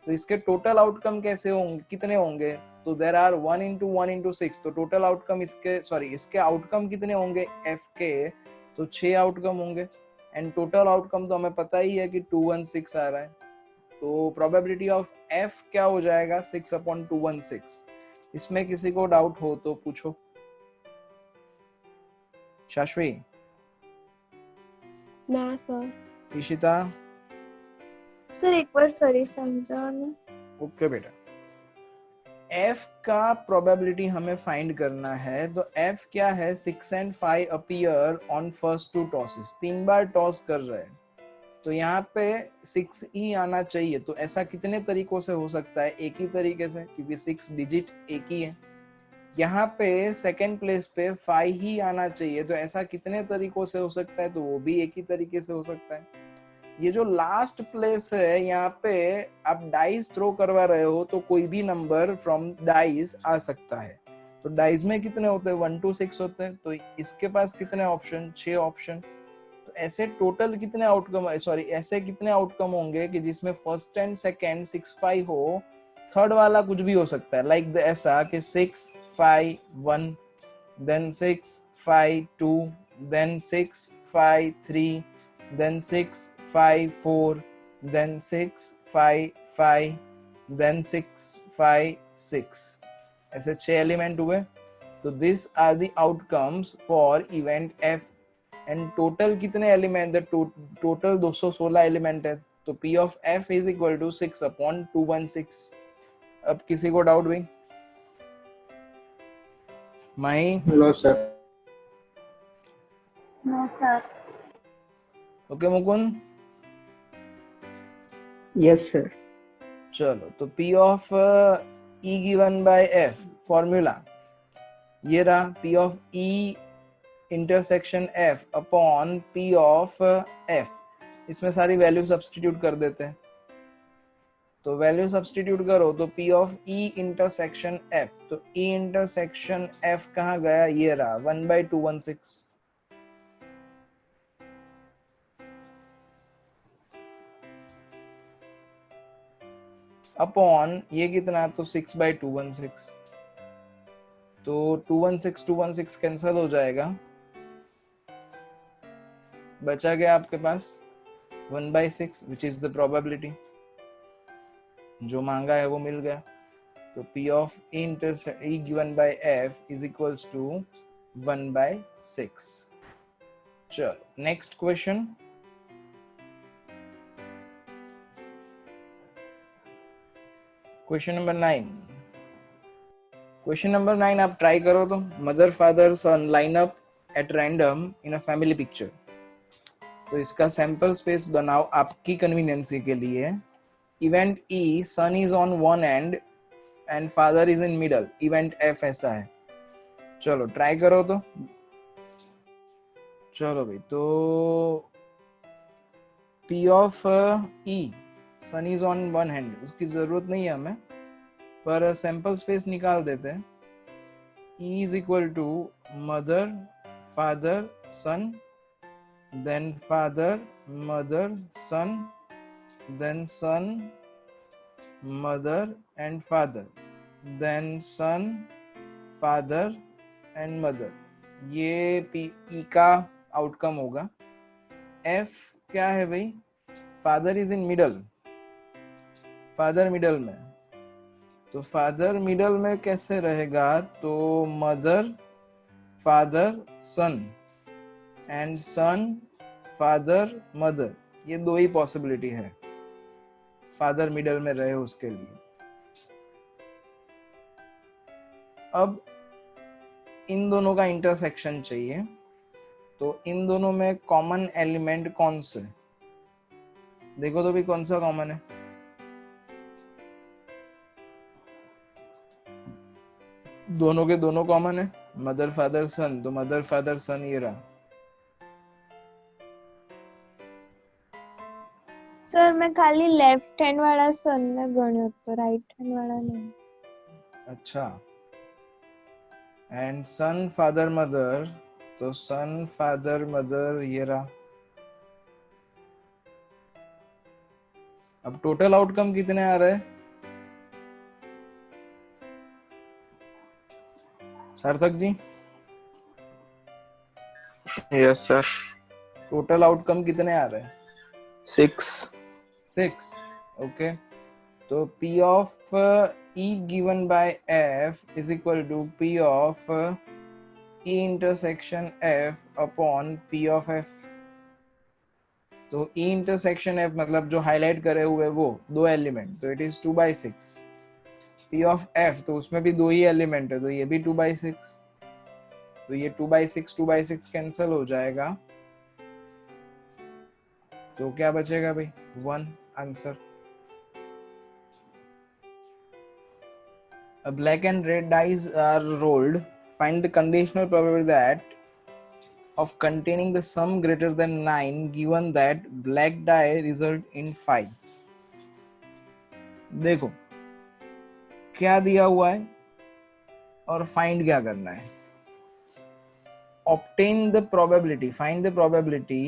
तो इसके टोटल आउटकम कैसे होंगे, कितने होंगे, तो देयर आर 1 into 1 into 6, तो टोटल आउटकम इसके आउटकम कितने होंगे एफ के, तो 6 आउटकम होंगे एंड टोटल आउटकम तो हमें पता ही है कि 216 आ रहा है। तो प्रोबेबिलिटी ऑफ एफ क्या हो जाएगा 6/216। इसमें किसी को डाउट हो तो पूछो। शाश्वी, ना सर। इशिता, सर एक बार सॉरी समझा ना। ओके बेटा, F का प्रोबेबिलिटी हमें फाइंड करना है। तो F क्या है, 6 and 5 appear on first 2 tosses, 3 bar toss कर रहे हैं, तो यहाँ पे 6 ही आना चाहिए। तो ऐसा कितने तरीकों से हो सकता है, एक ही तरीके से, क्योंकि 6 डिजिट एक ही है। यहाँ पे सेकेंड प्लेस पे 5 ही आना चाहिए, तो ऐसा कितने तरीकों से हो सकता है, तो वो भी एक ही तरीके से हो सकता है। ये जो लास्ट प्लेस है, यहाँ पे आप डाइस थ्रो करवा रहे हो, तो कोई भी नंबर फ्रॉम डाइस आ सकता है। तो डाइस में कितने होते हैं 1 to 6 होते हैं, तो इसके पास कितने ऑप्शन, 6 ऑप्शन। तो ऐसे टोटल कितने आउटकम, ऐसे कितने आउटकम होंगे कि जिसमें फर्स्ट एंड सेकेंड 6 5 हो, थर्ड वाला कुछ भी हो सकता है, लाइक ऐसा कि 6 5 1, then 6 5 2, then 6 5 3, then 6 5 4, then 6 5 5, then 6 5 6, ऐसे 6 एलिमेंट हुए। तो this are the outcomes for event F and total कितने एलिमेंट है, टोटल 216 एलिमेंट है। तो P of F is equal to 6/216। अब किसी को डाउट भाई? Mahi? No sir. No sir. Okay Mukund? Yes sir. चलो, तो P of E given by F formula, ये रहा P of E intersection F upon P of F, इसमें सारी वैल्यू सब्स्टिट्यूट कर देते हैं। तो वैल्यू सब्स्टिट्यूट करो तो P of E intersection F, तो E इंटरसेक्शन F कहाँ गया, ये रहा 1/216 अपॉन ये कितना, तो 6/216, तो 216 कैंसिल हो जाएगा, बचा गया आपके पास 1/6 विच इज द प्रोबेबिलिटी, जो मांगा है वो मिल गया। तो P of E given by F is equals to 1/6। चलो next question, question number 9। Question number 9 आप ट्राई करो तो, mother father son line up at random in a family picture. तो इसका सैंपल स्पेस बनाओ आपकी कन्वीनियंसी के लिए। Event E, son is on one and and father is in middle, event F ऐसा है। चलो ट्राई करो तो। चलो भाई, तो P of E, son is on one hand, उसकी जरूरत नहीं है हमें, पर सैंपल स्पेस निकाल देते हैं। E is equal to mother father son, then father mother son, then son mother and father, then son father and mother. ये E का आउटकम होगा। F क्या है भाई, father is in middle, father middle में, तो फादर मिडल में कैसे रहेगा, तो mother father son and son father mother, ये दो ही पॉसिबिलिटी है फादर मिडल में रहे उसके लिए। अब इन दोनों का इंटरसेक्शन चाहिए, तो इन दोनों में कॉमन एलिमेंट कौन से, देखो तो भी कौन सा कॉमन है, दोनों के दोनों कॉमन है, मदर फादर सन, तो मदर फादर सन ये रहा। सर मैं खाली लेफ्ट हैंड वाला सन ने गण्यो तो राइट हैंड वाला नहीं। अच्छा, एंड सन फादर मदर, तो सन फादर मदर ये रहा। अब टोटल आउटकम कितने आ रहे हैं Sarthak ji? Yes sir. Total outcome कितने आ रहे हैं? 6। ओके, तो P of E given by F is equal to P of E intersection F upon P of F। तो E intersection F मतलब जो हाईलाइट करे हुए वो दो एलिमेंट, तो it is 2/6। P of F तो उसमें भी दो ही एलिमेंट है, तो ये भी 2/6, तो ये 2/6 कैंसिल हो जाएगा, तो क्या बचेगा भाई, 1 answer. Black and red dice are rolled. Find the conditional probability that of containing the sum greater than 9 given that black die result in 5। देखो क्या दिया हुआ है और फाइंड क्या करना है। Obtain the probability, find the probability,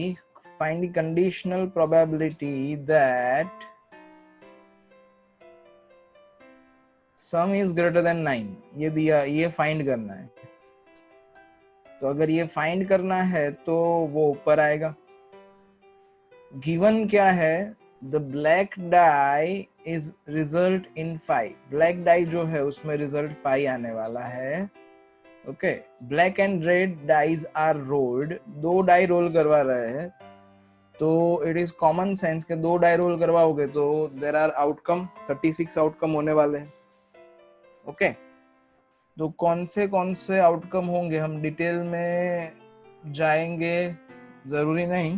find the conditional probability that some is greater than 9, ये दिया, ये फाइंड करना है। तो अगर ये फाइंड करना है तो वो ऊपर आएगा। गिवन क्या है, the black die is result in 5, black die जो है उसमें रिजल्ट 5 आने वाला है। Okay, black and red dice are rolled, दो डाई रोल करवा रहे हैं, तो इट इज कॉमन सेंस के दो डाई रोल करवाओगे तो देयर आर आउटकम 36 आउटकम होने वाले हैं। ओके, तो कौन से आउटकम होंगे हम डिटेल में जाएंगे, जरूरी नहीं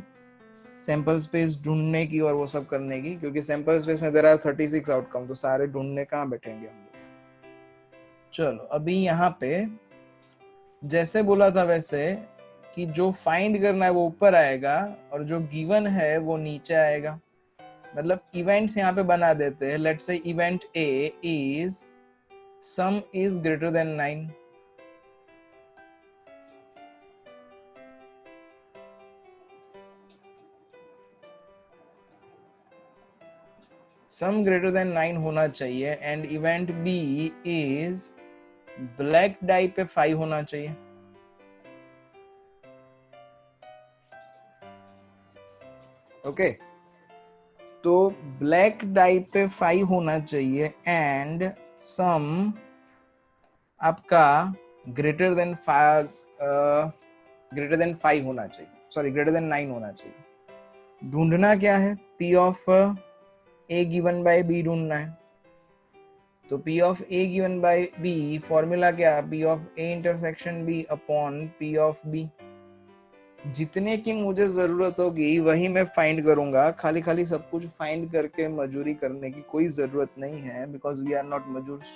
सैंपल स्पेस ढूंढने की और वो सब करने की, क्योंकि सैंपल स्पेस में देयर आर 36 आउटकम, तो सारे ढूंढने कहाँ बैठेंगे हम लोग। चलो अभी यहाँ पे जैसे बोला था वैसे कि जो फाइंड करना है वो ऊपर आएगा और जो गिवन है वो नीचे आएगा। मतलब इवेंट्स यहाँ पे बना देते हैं। Let's say event A is sum is greater than 9। Sum greater than 9 होना चाहिए। And event B is black die पे 5 होना चाहिए। ओके तो ब्लैक डाई पे 5 होना चाहिए एंड सम आपका ग्रेटर देन 5 होना चाहिए, सॉरी ग्रेटर देन 9 होना चाहिए। ढूंढना क्या है? P of A given by B ढूंढना है। तो P of A given by B formula क्या? P of A intersection B upon P of B। जितने की मुझे जरूरत होगी वही मैं फाइंड करूंगा। खाली खाली सब कुछ फाइंड करके मजूरी करने की कोई जरूरत नहीं है, बिकॉज वी आर नॉट मजूर्स।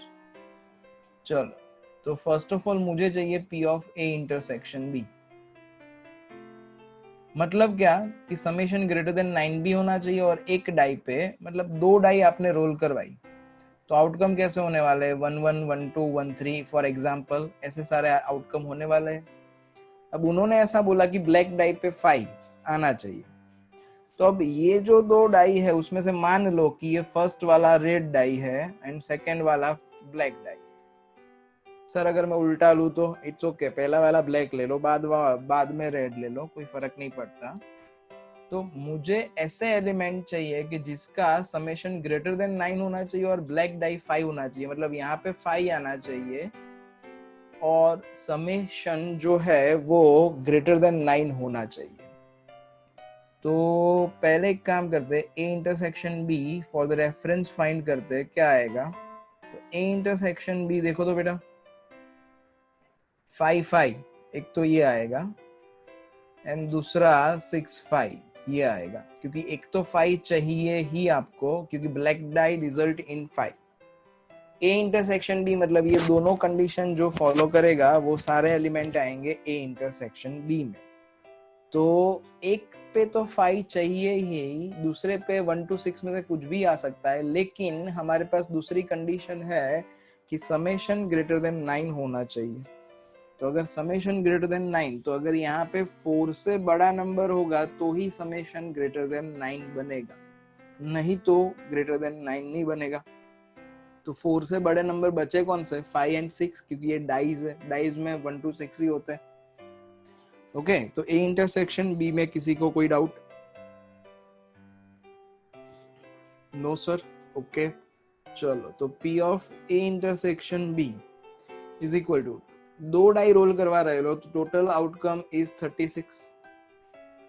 चलो तो फर्स्ट ऑफ ऑल मुझे चाहिए P of A intersection B। मतलब क्या कि समेशन ग्रेटर देन 9 भी होना चाहिए और एक डाई पे, मतलब 2 डाई आपने रोल करवाई, तो आउटकम कैसे होने वाले हैं? 1 1 1 2 1 3 फॉर एग्जांपल, ऐसे सारे आउटकम होने वाले हैं। अब उन्होंने ऐसा बोला कि ब्लैक डाई पे 5 आना चाहिए। तो अब ये जो 2 डाई है उसमें से मान लो कि ये फर्स्ट वाला रेड डाई है एंड सेकेंड वाला ब्लैक डाई। सर अगर मैं उल्टा लूं तो इट्स ओके, पहला वाला ब्लैक ले लो, बाद में रेड ले लो, कोई फर्क नहीं पड़ता। तो मुझे ऐसे एलिमेंट चाहिए कि जिसका समेशन ग्रेटर देन 9 होना चाहिए और ब्लैक डाई 5 होना चाहिए। मतलब यहाँ पे 5 आना चाहिए और समेशन जो है वो ग्रेटर देन 9 होना चाहिए। तो पहले एक काम करते हैं, A intersection B for the reference find करते हैं क्या आएगा। तो ए इंटरसेक्शन बी देखो तो बेटा 5 5, एक तो ये आएगा एंड दूसरा 6 5 ये आएगा, क्योंकि एक तो 5 चाहिए ही आपको, क्योंकि black die result in 5। A intersection B मतलब ये दोनों कंडीशन जो फॉलो करेगा वो सारे एलिमेंट आएंगे ए इंटरसेक्शन बी में। तो एक पे तो 5 चाहिए ही, दूसरे पे 1 to 6 में से कुछ भी आ सकता है, लेकिन हमारे पास दूसरी कंडीशन है कि समेशन ग्रेटर देन 9 होना चाहिए। तो अगर समेशन ग्रेटर देन 9, तो अगर यहाँ पे 4 से बड़ा नंबर होगा तो ही समेशन ग्रेटर देन 9 बनेगा, नहीं तो ग्रेटर देन 9 नहीं बनेगा। तो 4 से बड़े नंबर बचे कौन से? 5 एंड 6, क्योंकि ये डाइज है, डाइज में 1 to 6 ही होते हैं। ओके तो ए इंटरसेक्शन बी में किसी को कोई डाउट? No sir. ओके चलो तो P of A intersection B is equal to, 2 die roll करवा रहे हो तो टोटल आउटकम इज 36।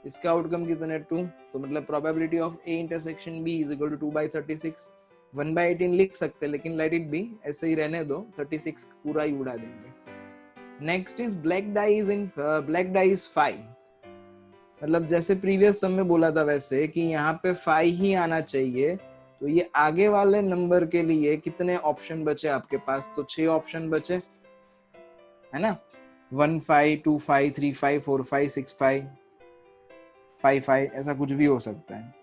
इसका आउटकम कितने? 2। तो मतलब probability of A intersection B is equal to 2/36। 1/18 लिख सकते, लेकिन लेट इट बी, ऐसे ही रहने दो, 36 पूरा ही उड़ा देंगे। Next is black die is 5। मतलब जैसे प्रीवियस सम में बोला था वैसे कि यहाँ पे 5 ही आना चाहिए। तो ये आगे वाले नंबर के लिए कितने ऑप्शन बचे आपके पास? तो 6 ऑप्शन बचे है ना, 1 5 2 5 3 5 4 5 6 5 5 5, ऐसा कुछ भी हो सकता है।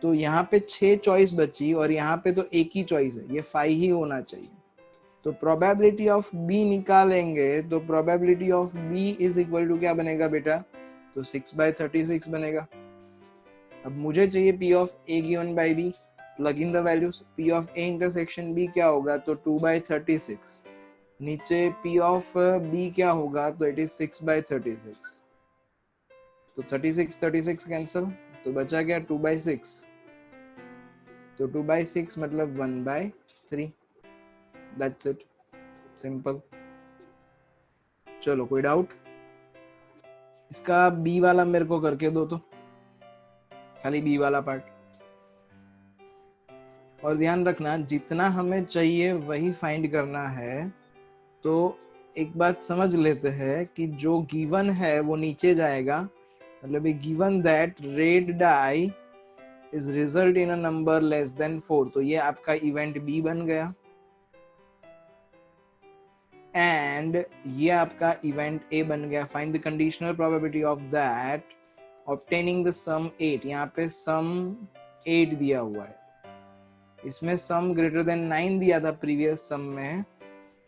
तो यहाँ पे 6 चॉइस बची और यहाँ पे तो एक ही चॉइस है, ये 5 ही होना चाहिए। तो प्रोबेबिलिटी ऑफ बी निकालेंगे तो probability of B is equal to क्या बनेगा बेटा? तो 6/36 बनेगा। अब मुझे चाहिए P of A given by B, plug in the values. P of A intersection B क्या होगा? तो 2/36। नीचे P ऑफ B क्या होगा? तो इट इज 6/36। तो 36 कैंसिल, तो बचा क्या? 2/6। तो 2/6 मतलब 1/3। That's it, simple. चलो कोई डाउट? इसका बी वाला मेरे को करके दो तो, खाली बी वाला पार्ट। और ध्यान रखना जितना हमें चाहिए वही फाइंड करना है। तो एक बात समझ लेते हैं कि जो गिवन है वो नीचे जाएगा। मतलब given that red die is result in a number less than 4, तो ये आपका इवेंट बी बन गया। एंड ये आपका इवेंट ए बन गया. Find the conditional probability of that obtaining the sum 8. यहाँ पे सम 8 दिया हुआ है, इसमें सम ग्रेटर देन 9 दिया था प्रीवियस सम में,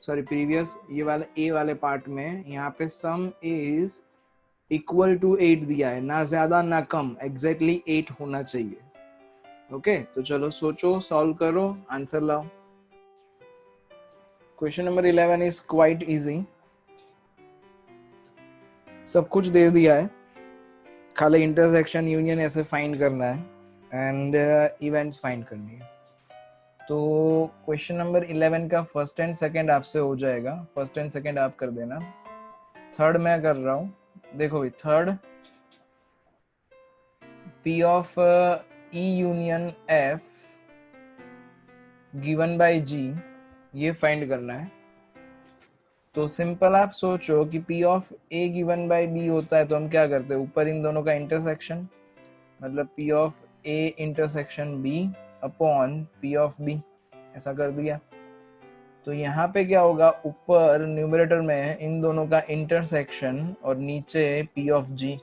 सॉरी प्रीवियस ये वाले ए वाले पार्ट में. यहाँ पे सम इज इक्वल टू 8 दिया है, ना ज्यादा ना कम, एग्जैक्टली 8 होना चाहिए. ओके तो चलो सोचो, सॉल्व करो, आंसर लाओ. Question number 11 is quite easy. सब कुछ दे दिया है, खाली इंटरसेक्शन यूनियन ऐसे फाइंड करना है एंड इवेंट्स फाइंड करनी है. तो क्वेश्चन नंबर 11 का फर्स्ट एंड सेकंड आपसे हो जाएगा, फर्स्ट एंड सेकंड आप कर देना, थर्ड मैं कर रहा हूँ. देखो भाई, third P of E union F given bye G ये फाइंड करना है. तो सिंपल आप सोचो कि P of A given by B होता है तो हम क्या करते हैं, ऊपर इन दोनों का इंटरसेक्शन, मतलब P of A intersection B upon P of B, ऐसा कर दिया. तो यहाँ पे क्या होगा, ऊपर न्यूमरेटर में इन दोनों का इंटरसेक्शन और नीचे P ऑफ G.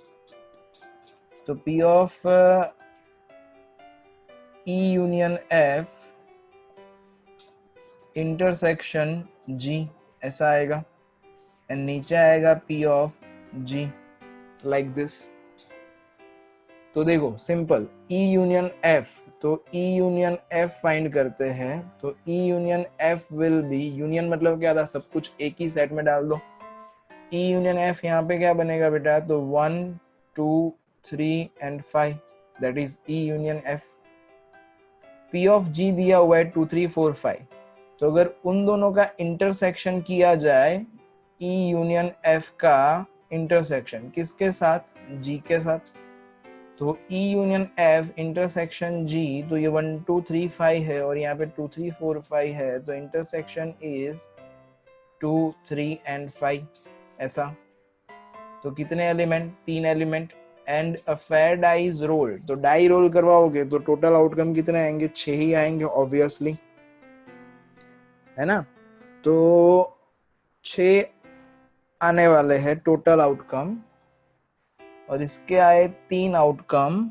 तो P of E union F intersection G ऐसा आएगा, एंड नीचे आएगा P of G like this. तो देखो सिंपल, E यूनियन F, तो E यूनियन F फाइंड करते हैं. तो E union F will be, union मतलब क्या था, सब कुछ एक ही सेट में डाल दो. E यूनियन F यहाँ पे क्या बनेगा बेटा, तो 1 2 3 and 5, that is E union F. P of G दिया हुआ है 2 3 4 5. तो अगर उन दोनों का इंटरसेक्शन किया जाए, E यूनियन F का इंटरसेक्शन किसके साथ, G के साथ. तो E union F intersection G, तो ये 1 2 3 5 है और यहाँ पे 2 3 4 5 है, तो इंटरसेक्शन इज 2 3 एंड 5 ऐसा. तो कितने element, 3 element. And a fair die is rolled, तो डाई रोल करवाओगे तो टोटल आउटकम कितने आएंगे, 6 ही आएंगे ऑब्वियसली, है ना. तो 6 आने वाले हैं टोटल आउटकम, और इसके आए 3 आउटकम,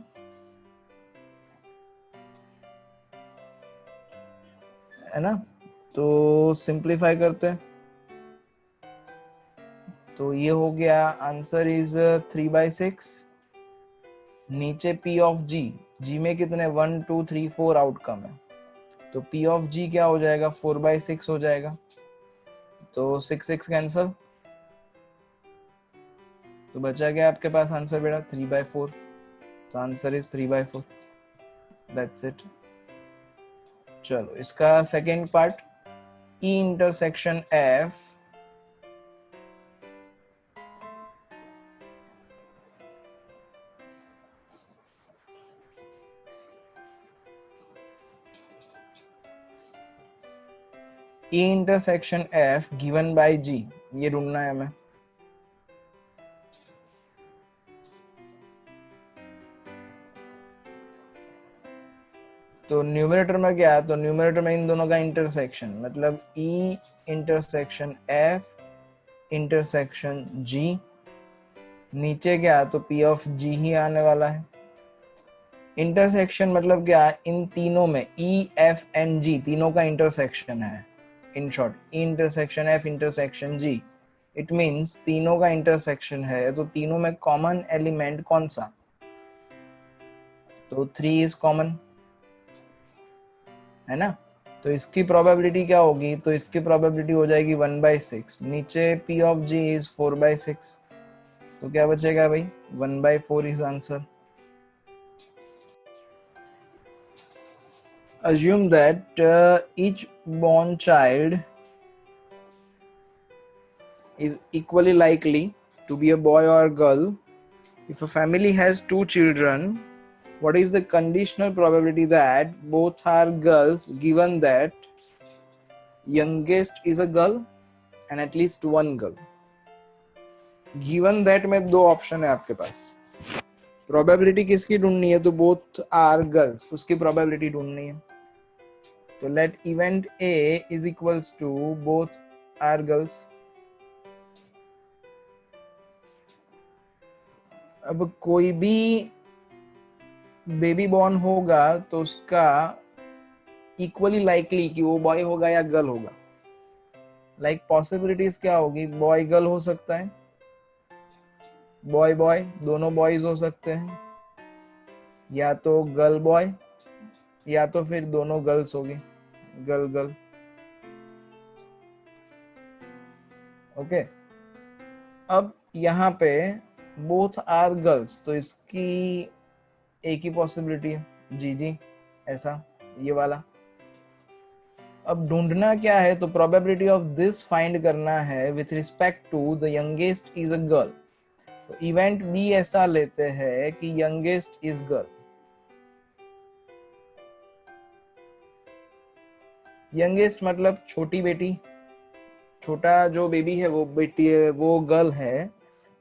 है ना. तो सिंप्लीफाई करते हैं, तो ये हो गया, आंसर इज 3/6. नीचे P ऑफ G में कितने 1 2 3 4 आउटकम है, तो P ऑफ G क्या हो जाएगा, 4/6 हो जाएगा. तो 6 6 कैंसल, तो बचा गया आपके पास आंसर बेटा 3/4. तो आंसर इज 3/4, दैट्स इट. चलो इसका second part, E intersection F E intersection F given bye G, ये ढूंढना है हमें. तो न्यूमरेटर में क्या है, तो न्यूमरेटर में इन दोनों का इंटरसेक्शन, मतलब E intersection F intersection G, नीचे क्या, तो P ऑफ G ही आने वाला है. इंटरसेक्शन मतलब क्या, इन तीनों में E F and G तीनों का इंटरसेक्शन है. In short, E intersection F intersection G, it means तीनों का इंटरसेक्शन है, तो तीनों में कॉमन एलिमेंट कौन सा, तो 3 इज कॉमन, है ना. तो इसकी प्रोबेबिलिटी क्या होगी, तो इसकी प्रोबेबिलिटी हो जाएगी 1/6. नीचे P ऑफ G इज 4/6, तो क्या बचेगा भाई, 1/4 is answer. Assume that each born child is equally likely to be a boy or a girl. If a family has 2 children, what is the conditional probability that both are girls, given that youngest is a girl and at least one girl? Given that में 2 ऑप्शन है आपके पास. प्रोबेबिलिटी किसकी ढूंढनी है, तो बोथ आर गर्ल्स, उसकी प्रोबेबिलिटी ढूंढनी है. तो let event A is equals to both are girls. अब कोई भी बेबी बॉर्न होगा तो उसका इक्वली लाइकली कि वो बॉय होगा या गर्ल होगा। लाइक पॉसिबिलिटीज क्या होगी, बॉय गर्ल हो सकता है, बॉय बॉय दोनों बॉयज हो सकते हैं, या तो गर्ल बॉय, या तो फिर दोनों गर्ल्स होगी, गर्ल गर्ल। ओके, अब यहाँ पे बोथ आर गर्ल्स, तो इसकी एक ही पॉसिबिलिटी है, जी जी ऐसा, ये वाला। अब ढूंढना क्या है, तो प्रोबेबिलिटी ऑफ दिस फाइंड करना है with respect to the youngest is a girl. तो इवेंट बी ऐसा लेते हैं कि यंगेस्ट इज गर्ल। यंगेस्ट मतलब छोटी बेटी, छोटा जो बेबी है वो बेटी है, वो गर्ल है,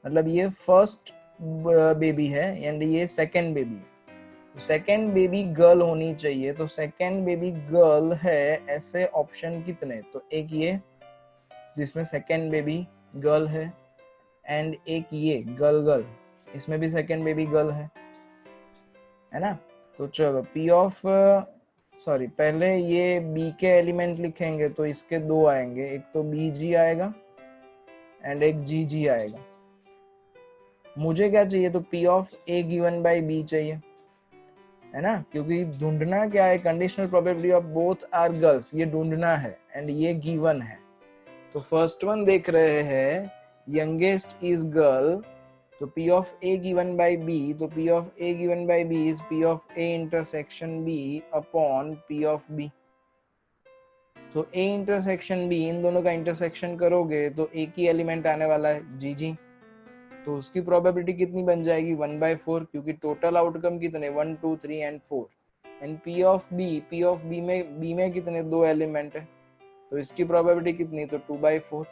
मतलब ये फर्स्ट बेबी है एंड ये सेकंड बेबी है। सेकेंड बेबी गर्ल होनी चाहिए, तो सेकेंड बेबी गर्ल है ऐसे ऑप्शन कितने, तो एक ये जिसमें सेकेंड बेबी गर्ल है, एंड एक ये गर्ल गर्ल, इसमें भी सेकेंड बेबी गर्ल है ना। तो चलो पी ऑफ सॉरी पहले ये बी के एलिमेंट लिखेंगे तो इसके दो आएंगे, एक तो बी जी आएगा एंड एक जी जी आएगा। मुझे क्या चाहिए, तो P of A given by B चाहिए, है ना, क्योंकि ढूंढना क्या है, conditional probability of both are girls, ये ढूंढना है एंड ये गिवन है। तो फर्स्ट वन देख रहे हैं, यंगेस्ट इज गर्ल, तो P of A given by B, तो P of A given by B is P of A intersection B upon P of B। तो A intersection B, इन दोनों का इंटरसेक्शन करोगे तो एक ही एलिमेंट आने वाला है जी जी, तो उसकी प्रोबेबिलिटी कितनी बन जाएगी 1/4, क्योंकि टोटल आउटकम कितने 1 2 3 and 4। And P of B में कितने दो एलिमेंट है, तो इसकी प्रोबेबिलिटी कितनी, तो 2/4।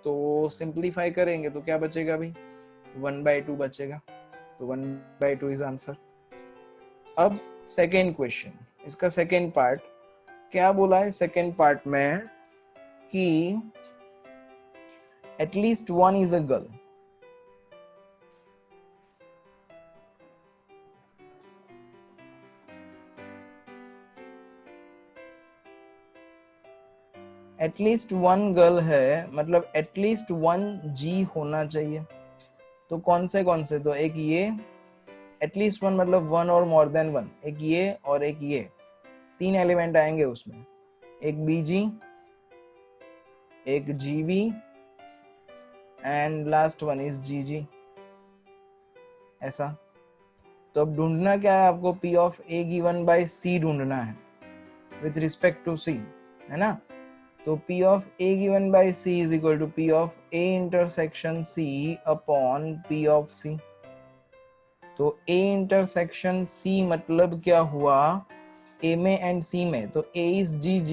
तो सिंप्लीफाई करेंगे तो क्या बचेगा भाई, 1/2 बचेगा, तो 1/2 इज आंसर। अब सेकेंड क्वेश्चन, इसका सेकेंड पार्ट क्या बोला है, सेकेंड पार्ट में कि at least one is a girl. At least one girl है, मतलब एटलीस्ट वन जी होना चाहिए। तो कौन से, तो एक ये, एटलीस्ट वन मतलब वन और मोर देन वन, एक ये और एक ये, तीन एलिमेंट आएंगे उसमें, एक बीजी, एक GB and last one is जीजी, ऐसा। तो अब ढूंढना क्या है आपको, P of A given by C ढूंढना है विथ रिस्पेक्ट टू C, है ना। तो P of A given by C is equal to P of A intersection C upon P of C। तो A इंटरसेक्शन C मतलब क्या हुआ, A में एंड C में, तो A is GG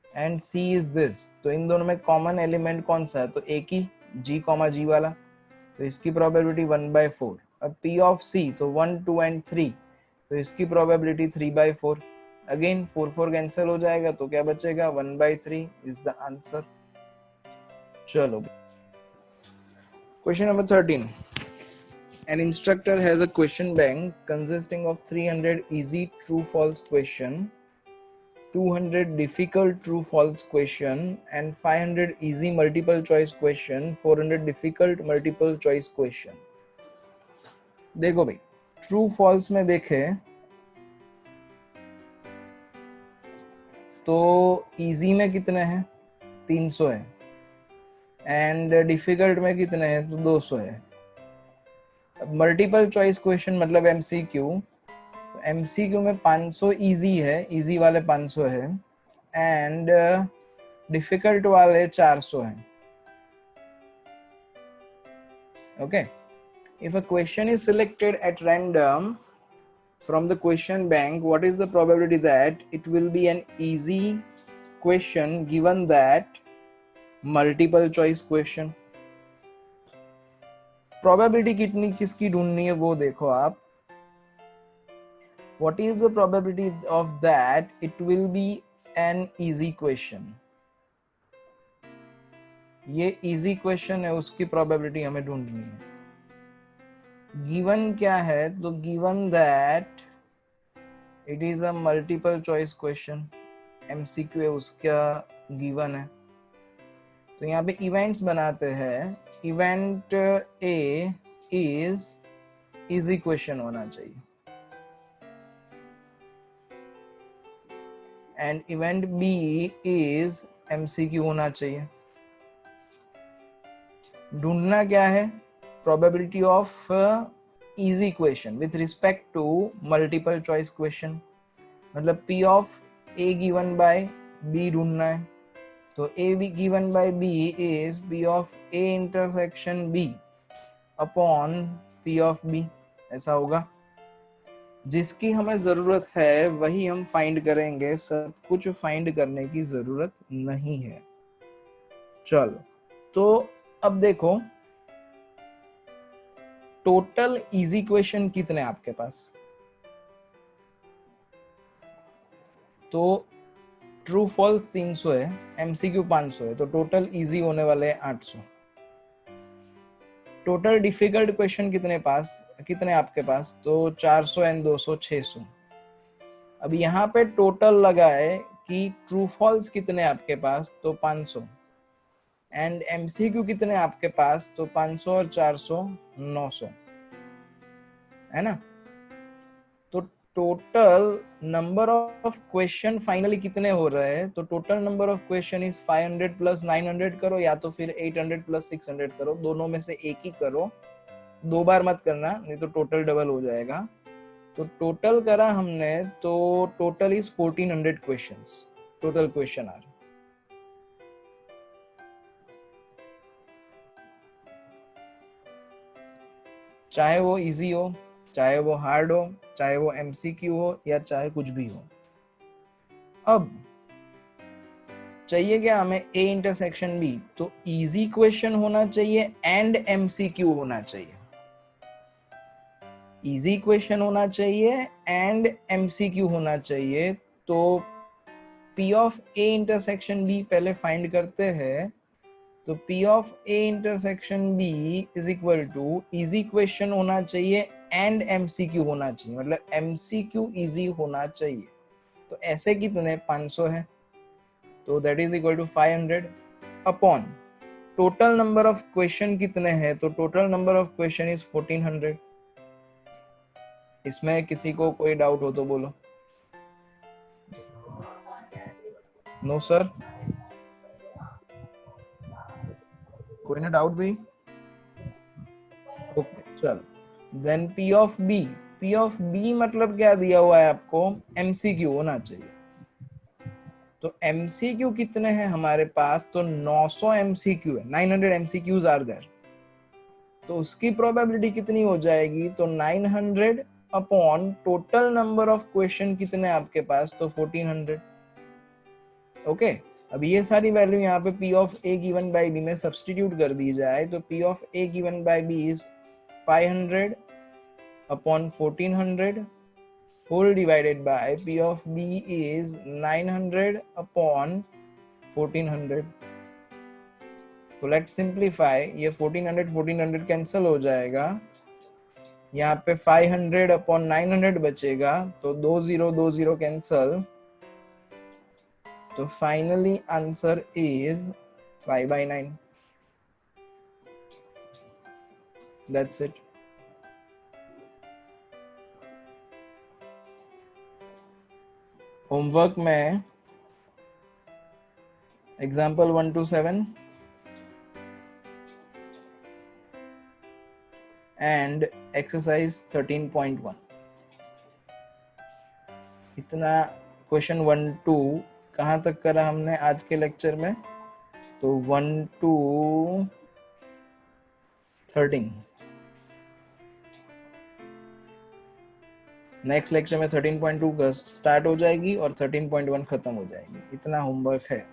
and C is this, तो इन दोनों में कॉमन एलिमेंट कौन सा है, तो एक ही G, G वाला, तो इसकी प्रोबेबिलिटी 1/4। अब P ऑफ C तो 1 2 एंड 3, तो इसकी प्रोबेबिलिटी 3/4। अगेन 4 4 कैंसिल हो जाएगा, तो क्या बचेगा 1/3 इज द आंसर। चलो question number 13। An instructor has a question bank consisting of 300 easy true false question, 200 difficult true false question and 500 easy multiple choice question, 400 difficult multiple choice question। देखो भाई, ट्रू फॉल्स में देखे तो इजी में कितने हैं 300 है, एंड डिफिकल्ट में कितने हैं, तो 200 है। मल्टीपल चॉइस क्वेश्चन मतलब एमसीक्यू, एमसीक्यू में 500 इजी है, इजी वाले 500 है, एंड डिफिकल्ट वाले 400 हैं। Okay, if a question is selected at random from the question bank, what is the probability that it will be an easy question given that multiple choice question? probability कितनी किसकी ढूंढनी है वो देखो आप, what is the probability of that it will be an easy question? ये easy question है, उसकी probability हमें ढूंढनी है। गिवन क्या है, तो given that it is a multiple choice question, MCQ है उसका गिवन है। तो यहाँ पे इवेंट्स बनाते हैं, event A is easy question होना चाहिए and event B is MCQ होना चाहिए। ढूंढना क्या है, probability of easy question with respect to multiple choice question, मतलब P of A given by B ढूंढना है। तो A B given by B is P of A intersection B upon P of B, ऐसा होगा। जिसकी हमें जरूरत है वही हम फाइंड करेंगे, सब कुछ फाइंड करने की जरूरत नहीं है। चलो, तो अब देखो टोटल इजी क्वेश्चन कितने आपके पास, तो ट्रू फॉल्स 300 है, एमसीक्यू 500 है, तो टोटल इजी होने वाले हैं 800। टोटल डिफिकल्ट क्वेश्चन कितने आपके पास, तो 400 एंड 200 600। अब यहाँ पे टोटल लगा है कि ट्रू फॉल्स कितने आपके पास, तो 500 एंड एमसीक्यू कितने आपके पास, तो 500 और 400 900 है ना। तो total number of question finally कितने हो रहे हैं, तो total number of question is 500 plus 900 करो या तो फिर 800 प्लस 600 करो, दोनों में से एक ही करो, 2 बार मत करना नहीं तो टोटल डबल हो जाएगा। तो टोटल करा हमने, तो total is 1400 questions, total question are. चाहे वो इजी हो, चाहे वो हार्ड हो, चाहे वो एमसीक्यू हो या चाहे कुछ भी हो। अब चाहिए क्या हमें, ए इंटरसेक्शन बी, तो इजी क्वेश्चन होना चाहिए एंड एमसीक्यू होना चाहिए, इजी क्वेश्चन होना चाहिए एंड एमसीक्यू होना चाहिए। तो P of A intersection B पहले फाइंड करते हैं, तो P of A intersection B is equal to easy question होना चाहिए एंड एमसीक्यू होना चाहिए, मतलब एमसीक्यू इजी होना चाहिए। तो ऐसे कितने 500 है, तो that is equal to 500 upon total number of question कितने हैं, तो total number of question is 1400। इसमें किसी को कोई डाउट हो तो बोलो। नो सर, कोई ना डाउट भी, ओके चलो। देन पी ऑफ बी मतलब क्या दिया हुआ है आपको, एमसीक्यू होना चाहिए। तो एमसीक्यू कितने हैं हमारे पास, तो 900 एमसीक्यू है, 900 एमसीक्यूज आर देयर। तो उसकी प्रोबेबिलिटी कितनी हो जाएगी, तो 900 upon total number of question कितने आपके पास, तो 1400। ओके, अब ये सारी वैल्यू यहाँ पे P of A given by B में सब्स्टिट्यूट कर दी जाए, तो P of A given by B is 500 upon 1400 whole divided by P of B is 900 upon 1400। तो लेट सिंप्लीफाई, ये 1400 कैंसिल हो जाएगा, यहाँ पे 500 अपॉन 900 बचेगा, तो 20 कैंसिल, तो finally answer is 5/9। That's it. Homework में एग्जाम्पल 1 to 7 एंड एक्सरसाइज 13.1, इतना क्वेश्चन 1 to कहाँ तक करा हमने आज के लेक्चर में, तो 1 to 13। नेक्स्ट लेक्चर में 13.2 स्टार्ट हो जाएगी और 13.1 खत्म हो जाएगी, इतना होमवर्क है।